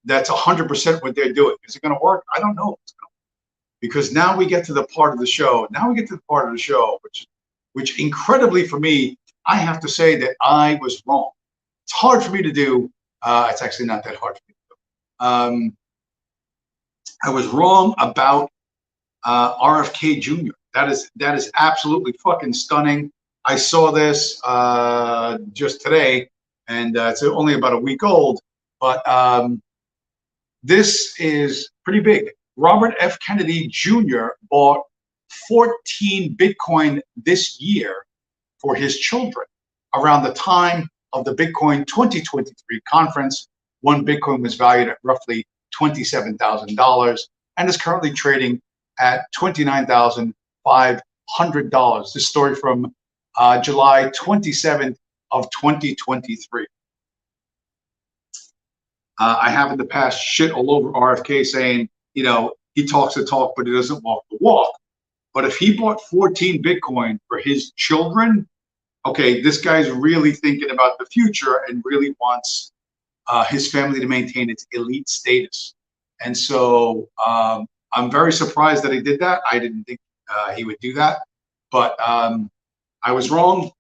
That's 100% what they're doing. Is it going to work? I don't know. Because now we get to the part of the show. Which incredibly for me, I have to say that I was wrong. It's hard for me to do. It's actually not that hard for me to do. I was wrong about RFK Jr. That is absolutely fucking stunning. I saw this just today, and it's only about a week old, but this is pretty big. Robert F. Kennedy Jr. bought 14 Bitcoin this year for his children. Around the time of the Bitcoin 2023 conference, one Bitcoin was valued at roughly $27,000 and is currently trading at $29,500. This story from July 27th of 2023. I have in the past shit all over RFK saying, he talks the talk, but he doesn't walk the walk. But if he bought 14 Bitcoin for his children, okay, this guy's really thinking about the future and really wants his family to maintain its elite status. And so I'm very surprised that he did that. I didn't think he would do that, but I was wrong.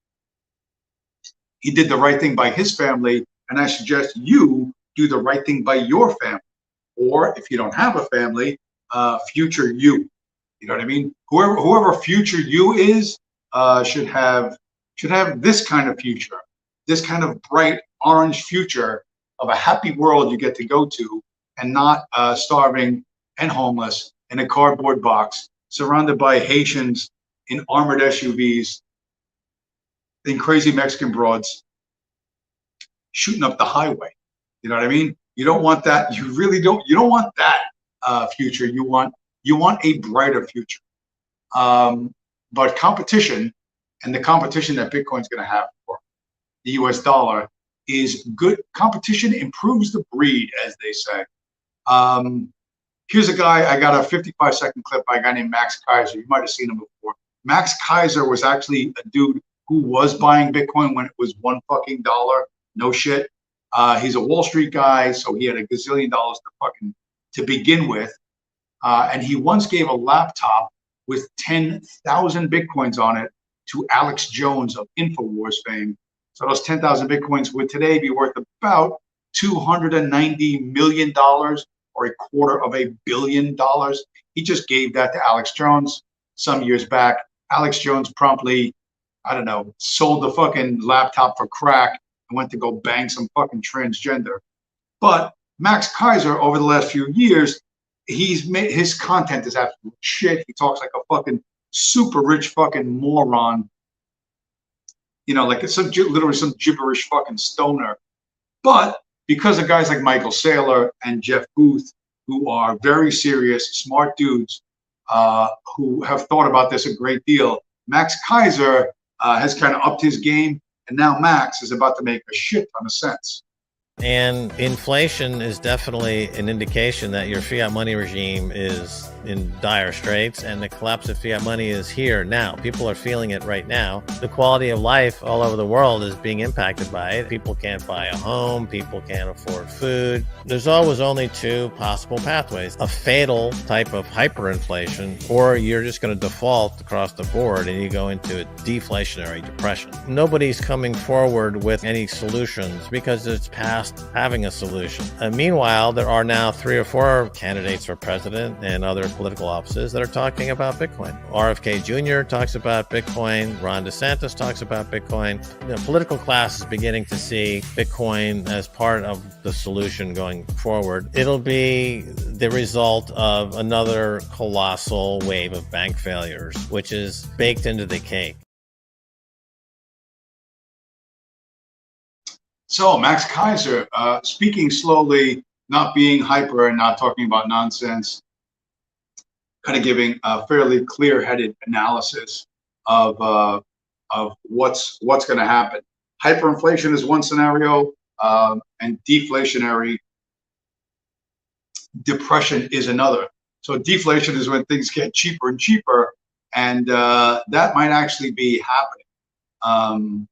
He did the right thing by his family, and I suggest you do the right thing by your family. Or if you don't have a family, future you. You know what I mean? Whoever future you is should have this kind of future, this kind of bright orange future of a happy world you get to go to, and not starving and homeless in a cardboard box, surrounded by Haitians in armored SUVs, in crazy Mexican broads, shooting up the highway. You know what I mean? You don't want that. You really don't. You don't want that future. You want a brighter future. But competition, and the competition that Bitcoin's going to have for the U.S. dollar is good. Competition improves the breed, as they say. Here's a guy. I got a 55-second clip by a guy named Max Kaiser. You might have seen him before. Max Kaiser was actually a dude who was buying Bitcoin when it was $1 fucking dollar. No shit. He's a Wall Street guy, so he had a gazillion dollars to begin with. And he once gave a laptop with 10,000 Bitcoins on it to Alex Jones of InfoWars fame. So those 10,000 Bitcoins would today be worth about $290 million or $250 million. He just gave that to Alex Jones some years back. Alex Jones promptly, I don't know, sold the fucking laptop for crack and went to go bang some fucking transgender. But Max Kaiser, over the last few years, he's made his content is absolute shit. He talks like a fucking super rich fucking moron. You know, like it's literally some gibberish fucking stoner. But because of guys like Michael Saylor and Jeff Booth, who are very serious, smart dudes, who have thought about this a great deal, Max Kaiser has kind of upped his game, and now Max is about to make a shit ton of sense. And inflation is definitely an indication that your fiat money regime is in dire straits, and the collapse of fiat money is here now. People are feeling it right now. The quality of life all over the world is being impacted by it. People can't buy a home. People can't afford food. There's always only two possible pathways: a fatal type of hyperinflation, or you're just going to default across the board and you go into a deflationary depression. Nobody's coming forward with any solutions because it's past having a solution. Meanwhile, there are now 3 or 4 candidates for president and other political offices that are talking about Bitcoin. RFK Jr. talks about Bitcoin. Ron DeSantis talks about Bitcoin. The political class is beginning to see Bitcoin as part of the solution going forward. It'll be the result of another colossal wave of bank failures, which is baked into the cake. So Max Kaiser, speaking slowly, not being hyper and not talking about nonsense, kind of giving a fairly clear-headed analysis of what's going to happen. Hyperinflation is one scenario, and deflationary depression is another. So deflation is when things get cheaper and cheaper, and that might actually be happening.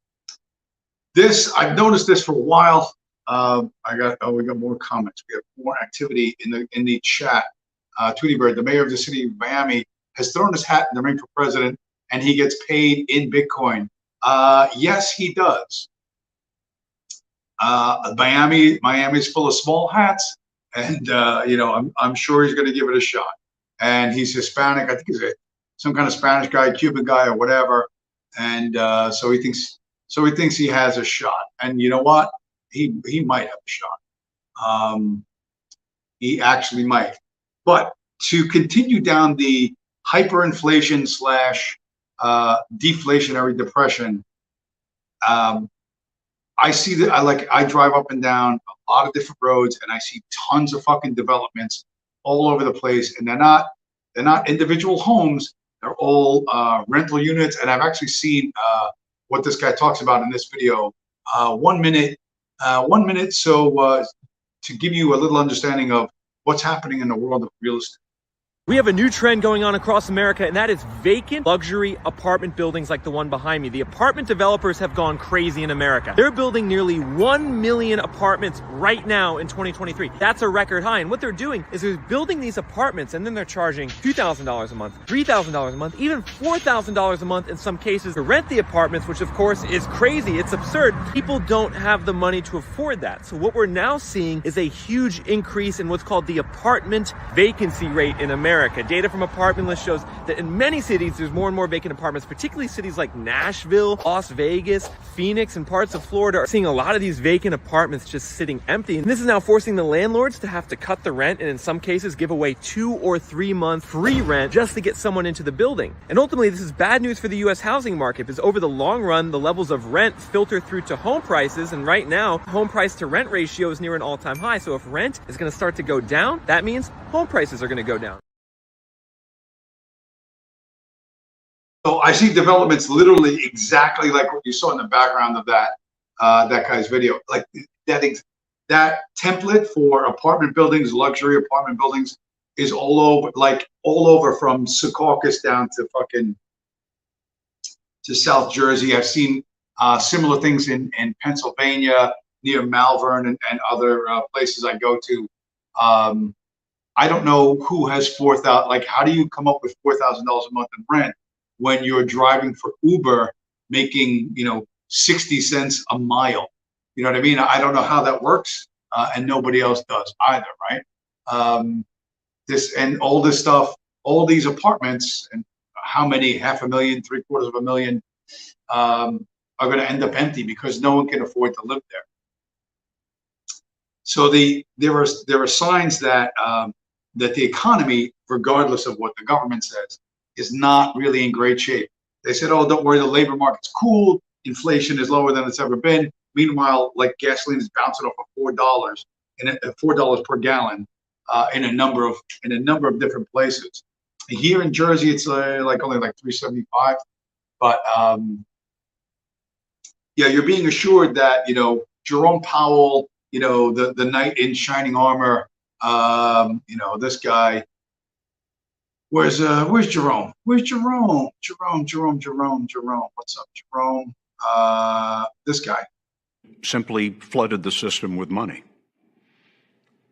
I've noticed this for a while. We got more comments. We have more activity in the chat. Tweety Bird, the mayor of the city of Miami, has thrown his hat in the ring for president, and he gets paid in Bitcoin. Yes, he does. Miami's full of small hats, and I'm sure he's going to give it a shot. And he's Hispanic. I think he's some kind of Spanish guy, Cuban guy, or whatever. And so he thinks he has a shot. And you know what? He might have a shot. He actually might. But to continue down the hyperinflation / deflationary depression, I see that I drive up and down a lot of different roads, and I see tons of fucking developments all over the place, and they're not individual homes. They're all rental units, and I've actually seen what this guy talks about in this video. 1 minute. So to give you a little understanding of what's happening in the world of real estate. We have a new trend going on across America, and that is vacant luxury apartment buildings like the one behind me. The apartment developers have gone crazy in America. They're building nearly 1 million apartments right now in 2023. That's a record high. And what they're doing is they're building these apartments, and then they're charging $2,000 a month, $3,000 a month, even $4,000 a month in some cases to rent the apartments, which of course is crazy. It's absurd. People don't have the money to afford that. So what we're now seeing is a huge increase in what's called the apartment vacancy rate in America. America. Data from Apartment List shows that in many cities, there's more and more vacant apartments, particularly cities like Nashville, Las Vegas, Phoenix, and parts of Florida are seeing a lot of these vacant apartments just sitting empty. And this is now forcing the landlords to have to cut the rent and in some cases give away 2 or 3 months free rent just to get someone into the building. And ultimately, this is bad news for the US housing market because over the long run, the levels of rent filter through to home prices. And right now, home price to rent ratio is near an all-time high. So if rent is going to start to go down, that means home prices are going to go down. So I see developments literally exactly like what you saw in the background of that guy's video. Like that template for apartment buildings, luxury apartment buildings, is all over from Secaucus down to South Jersey. I've seen similar things in Pennsylvania, near Malvern and other places I go to. I don't know who has $4,000. Like, how do you come up with $4,000 a month in rent when you're driving for Uber, making 60 cents a mile? You know what I mean? I don't know how that works, and nobody else does either, right? This and all this stuff, all these apartments, and how many, 500,000, 750,000, are going to end up empty because no one can afford to live there. So there are signs that that the economy, regardless of what the government says, is not really in great shape. They said, "Oh, don't worry, the labor market's cool. Inflation is lower than it's ever been." Meanwhile, like gasoline is bouncing off of $4 and $4 per gallon in a number of different places. Here in Jersey, it's like only like $3.75. But yeah, you're being assured that Jerome Powell, the knight in shining armor, this guy. Where's Jerome? Where's Jerome? Jerome. What's up, Jerome? This guy. Simply flooded the system with money.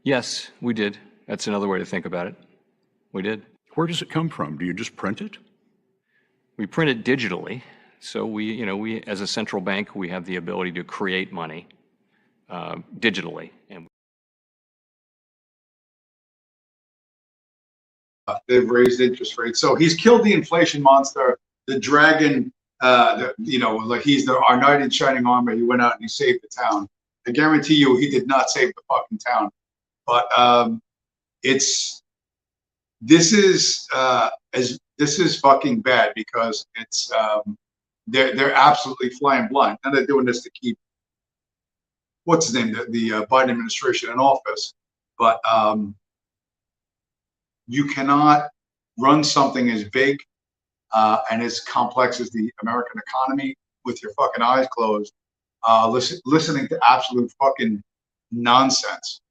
Yes, we did. That's another way to think about it. We did. Where does it come from? Do you just print it? We print it digitally. So we as a central bank, we have the ability to create money digitally. And they've raised interest rates. So he's killed the inflation monster, the dragon. Like he's our knight in shining armor. He went out and he saved the town. I guarantee you, he did not save the fucking town. But this is fucking bad because it's they're absolutely flying blind, and they're doing this to keep what's his name, the Biden administration in office. But you cannot run something as big and as complex as the American economy with your fucking eyes closed, listening to absolute fucking nonsense,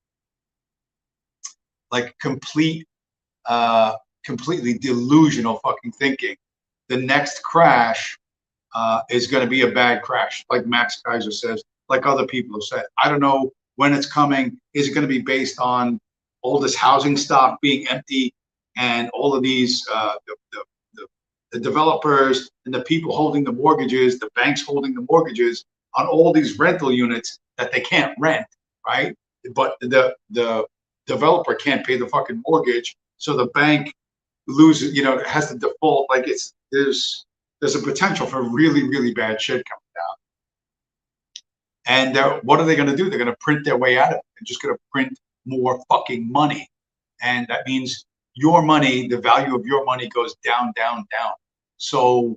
like completely delusional fucking thinking. The next crash is going to be a bad crash, like Max Kaiser says, like other people have said. I don't know when it's coming. Is it going to be based on all this housing stock being empty and all of these the developers and the people holding the mortgages, the banks holding the mortgages on all these rental units that they can't rent, right? But the developer can't pay the fucking mortgage, so the bank loses, has to default. Like there's a potential for really, really bad shit coming down. And what are they going to do? They're going to print their way out of it. They're just going to print more fucking money, and that means your money, the value of your money goes down, down, down. So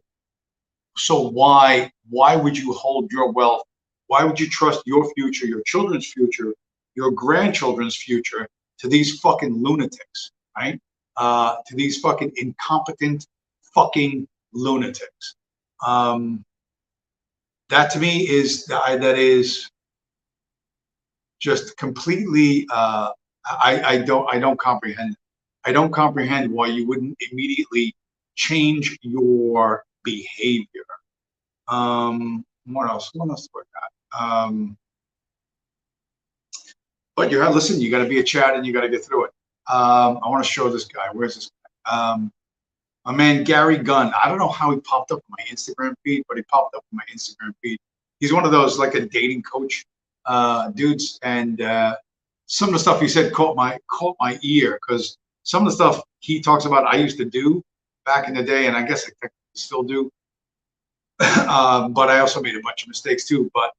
why would you hold your wealth? Why would you trust your future, your children's future, your grandchildren's future to these fucking lunatics, right? To these fucking incompetent fucking lunatics. That to me is just completely. I don't comprehend. I don't comprehend why you wouldn't immediately change your behavior. What else? What else do I got? But listen, you got to be a Chad and you got to get through it. I want to show this guy. Where's this guy? My man Gary Gunn. I don't know how he popped up on my Instagram feed, but he popped up on my Instagram feed. He's one of those like a dating coach dudes, and some of the stuff he said caught my ear because some of the stuff he talks about I used to do back in the day, and I guess I technically still do. But I also made a bunch of mistakes too. But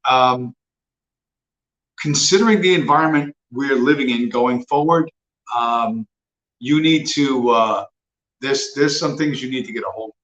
considering the environment we're living in going forward, you need to, there's some things you need to get a hold of.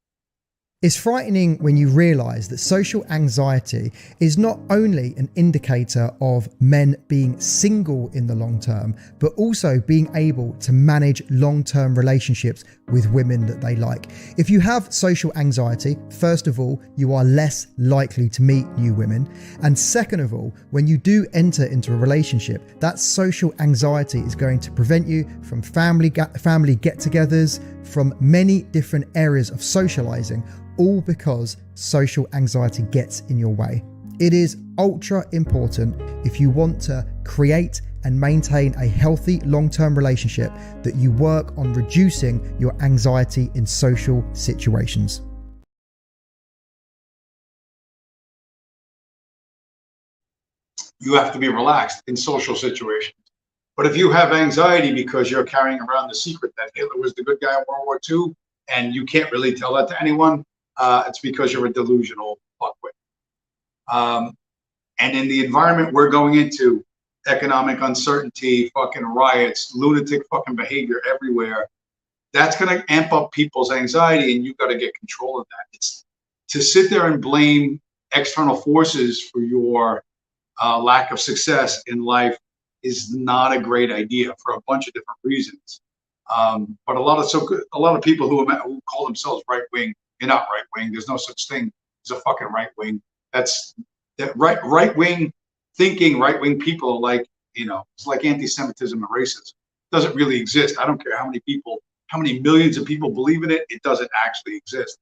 It's frightening when you realise that social anxiety is not only an indicator of men being single in the long term, but also being able to manage long-term relationships with women that they like. If you have social anxiety, first of all, you are less likely to meet new women. And second of all, when you do enter into a relationship, that social anxiety is going to prevent you from family get-togethers, from many different areas of socialising, all because social anxiety gets in your way. It is ultra important if you want to create and maintain a healthy long-term relationship that you work on reducing your anxiety in social situations. You have to be relaxed in social situations. But if you have anxiety because you're carrying around the secret that Hitler was the good guy in World War II, and you can't really tell that to anyone, it's because you're a delusional fuckwit. And in the environment we're going into, economic uncertainty, fucking riots, lunatic fucking behavior everywhere, that's going to amp up people's anxiety, and you've got to get control of that. It's to sit there and blame external forces for your lack of success in life is not a great idea for a bunch of different reasons. But a lot of people who call themselves right wing, you're not right wing. There's no such thing as a fucking right wing. That's that right wing thinking. Right wing people are like, it's like anti-Semitism and racism. It doesn't really exist. I don't care how many millions of people believe in it. It doesn't actually exist.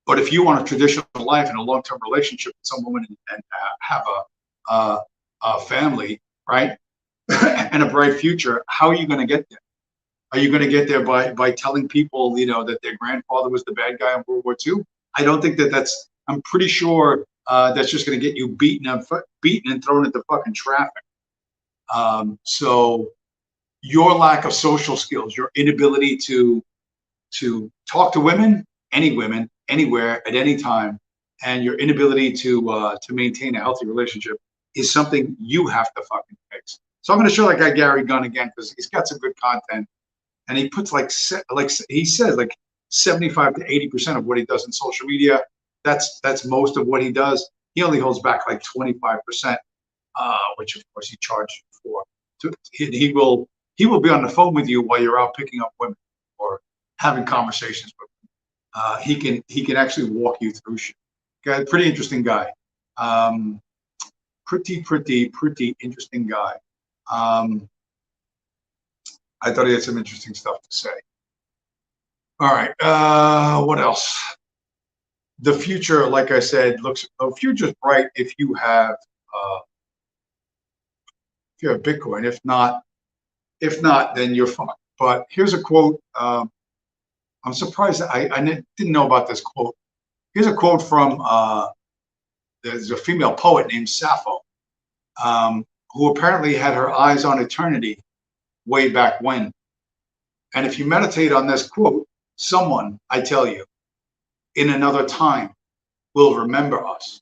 But if you want a traditional life and a long-term relationship with some woman and have a family, right, and a bright future, how are you going to get there? Are you going to get there by telling people, that their grandfather was the bad guy in World War II? I don't think that's. I'm pretty sure that's just going to get you beaten and thrown into fucking traffic. So your lack of social skills, your inability to talk to women, anywhere, at any time, and your inability to maintain a healthy relationship is something you have to fucking fix. So I'm going to show that guy Gary Gunn again because he's got some good content, and he puts like he says 75 to 80% of what he does in social media. That's most of what he does. He only holds back like 25%, which of course he charges for. He will be on the phone with you while you're out picking up women or having conversations with them. He can actually walk you through shit. Okay, pretty interesting guy. Pretty interesting guy. I thought he had some interesting stuff to say. All right, what else? The future, like I said, the future's bright if you have Bitcoin. If not, then you're fucked. But here's a quote. I'm surprised I didn't know about this quote. Here's a quote from there's a female poet named Sappho, who apparently had her eyes on eternity way back when. And if you meditate on this quote, someone, I tell you, in another time will remember us.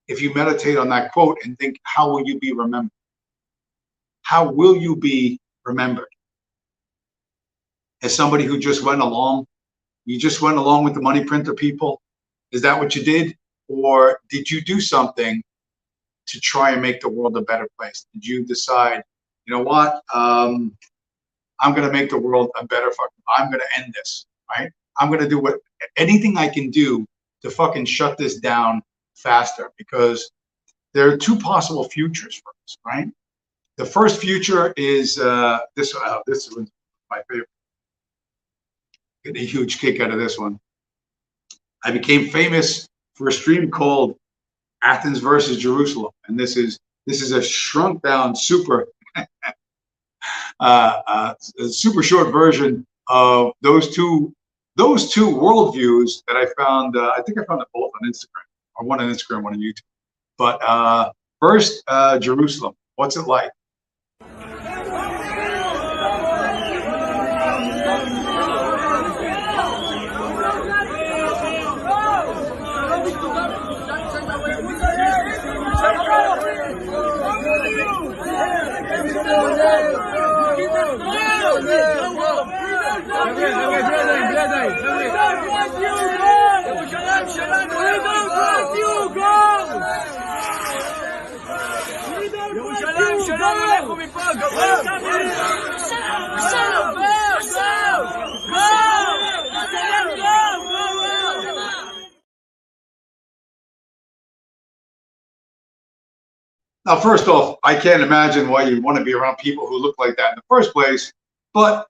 If you meditate on that quote and think, how will you be remembered? How will you be remembered? As somebody who just went along? You just went along with the money printer people? Is that what you did? Or did you do something to try and make the world a better place? Did you decide, you know what? I'm going to make the world a better I'm going to end this, right? I'm going to do anything I can do to fucking shut this down faster, because there are two possible futures for us, right? The first future is this was my favorite. Get a huge kick out of this one. I became famous for a stream called Athens versus Jerusalem, and this is a shrunk down super super short version of those two worldviews that I found. I think I found them both on Instagram, or one on Instagram, one on YouTube. But first, Jerusalem. What's it like? Now, first off, I can't imagine why you want to be around people who look like that in the first place, but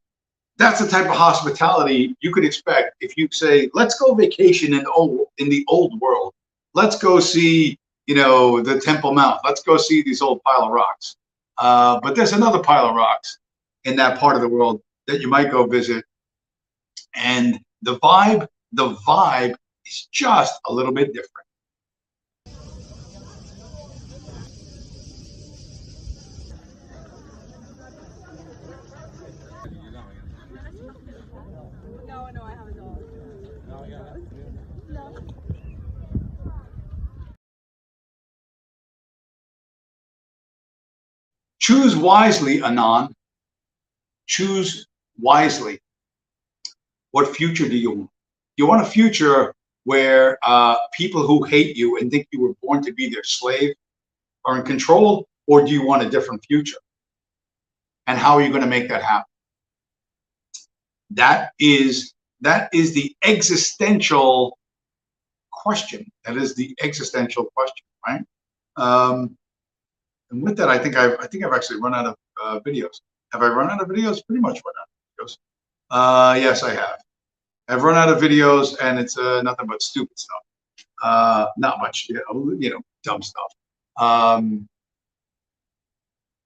that's the type of hospitality you could expect if you say, let's go vacation in the old world. Let's go see, the Temple Mount. Let's go see these old pile of rocks. But there's another pile of rocks in that part of the world that you might go visit. And the vibe is just a little bit different. Choose wisely, Anon. Choose wisely. What future do you want? You want a future where people who hate you and think you were born to be their slave are in control, or do you want a different future? And how are you going to make that happen? That is the existential question. That is the existential question, right? And with that, I think I've actually run out of videos. Have I run out of videos? Pretty much run out of videos. Yes, I have. I've run out of videos, and it's nothing but stupid stuff. Not much, dumb stuff.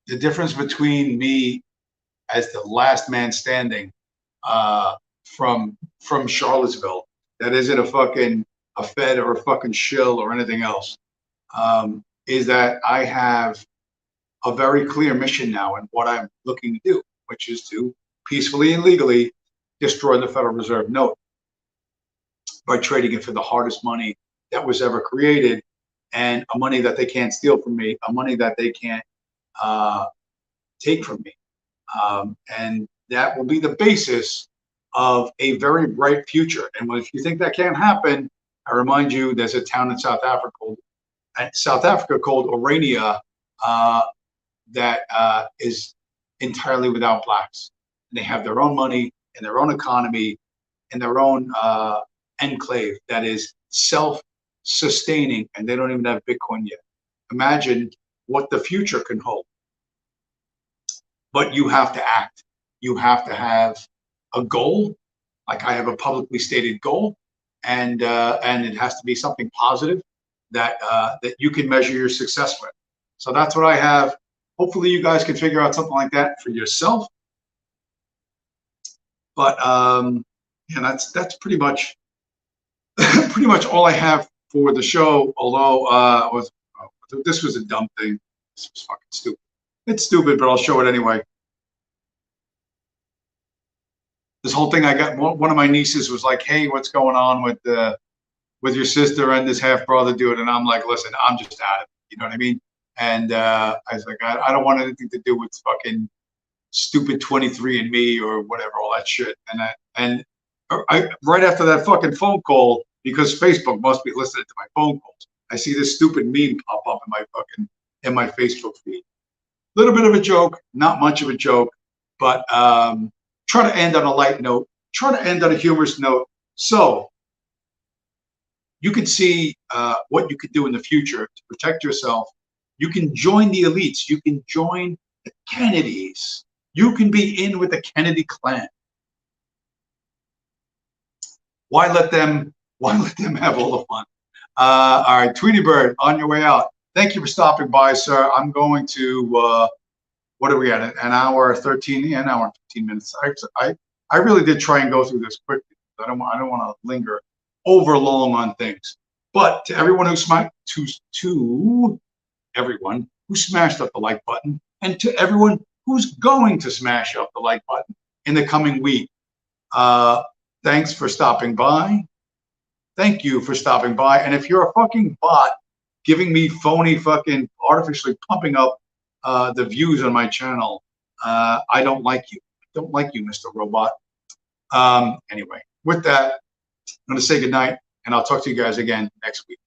The difference between me as the last man standing from Charlottesville, that isn't a Fed or a fucking shill or anything else, is that I have a very clear mission now in what I'm looking to do, which is to peacefully and legally destroy the Federal Reserve note by trading it for the hardest money that was ever created, and a money that they can't steal from me, a money that they can't take from me. And that will be the basis of a very bright future. And if you think that can't happen, I remind you, there's a town in South Africa called Orania that is entirely without blacks. And they have their own money and their own economy and their own enclave that is self-sustaining, and they don't even have Bitcoin yet. Imagine what the future can hold. But you have to act. You have to have a goal, like I have a publicly stated goal, and it has to be something positive that you can measure your success with. So that's what I have. Hopefully you guys can figure out something like that for yourself. But yeah, that's pretty much all I have for the show. Although this was a dumb thing. This was fucking stupid. It's stupid, but I'll show it anyway. This whole thing, I got one of my nieces was like, "Hey, what's going on with your sister and this half brother dude?" And I'm like, "Listen, I'm just out of it." You know what I mean? And I was like, I don't want anything to do with fucking stupid 23andMe or whatever, all that shit. And I right after that fucking phone call, because Facebook must be listening to my phone calls, I see this stupid meme pop up in my Facebook feed. Little bit of a joke, not much of a joke, but try to end on a light note, try to end on a humorous note. So you can see what you could do in the future to protect yourself. You can join the elites. You can join the Kennedys. You can be in with the Kennedy clan. Why let them have all the fun? All right, Tweety Bird, on your way out. Thank you for stopping by, sir. I'm going to, what are we at? An hour 13? Yeah, an hour and 15 minutes. I really did try and go through this quickly. I don't want to linger over long on things. But to everyone everyone who smashed up the like button, and to everyone who's going to smash up the like button in the coming week, thanks for stopping by. Thank you for stopping by. And if you're a fucking bot giving me phony fucking artificially pumping up the views on my channel, I don't like you. I don't like you, Mr. Robot. Anyway, with that, going to say goodnight, and I'll talk to you guys again next week.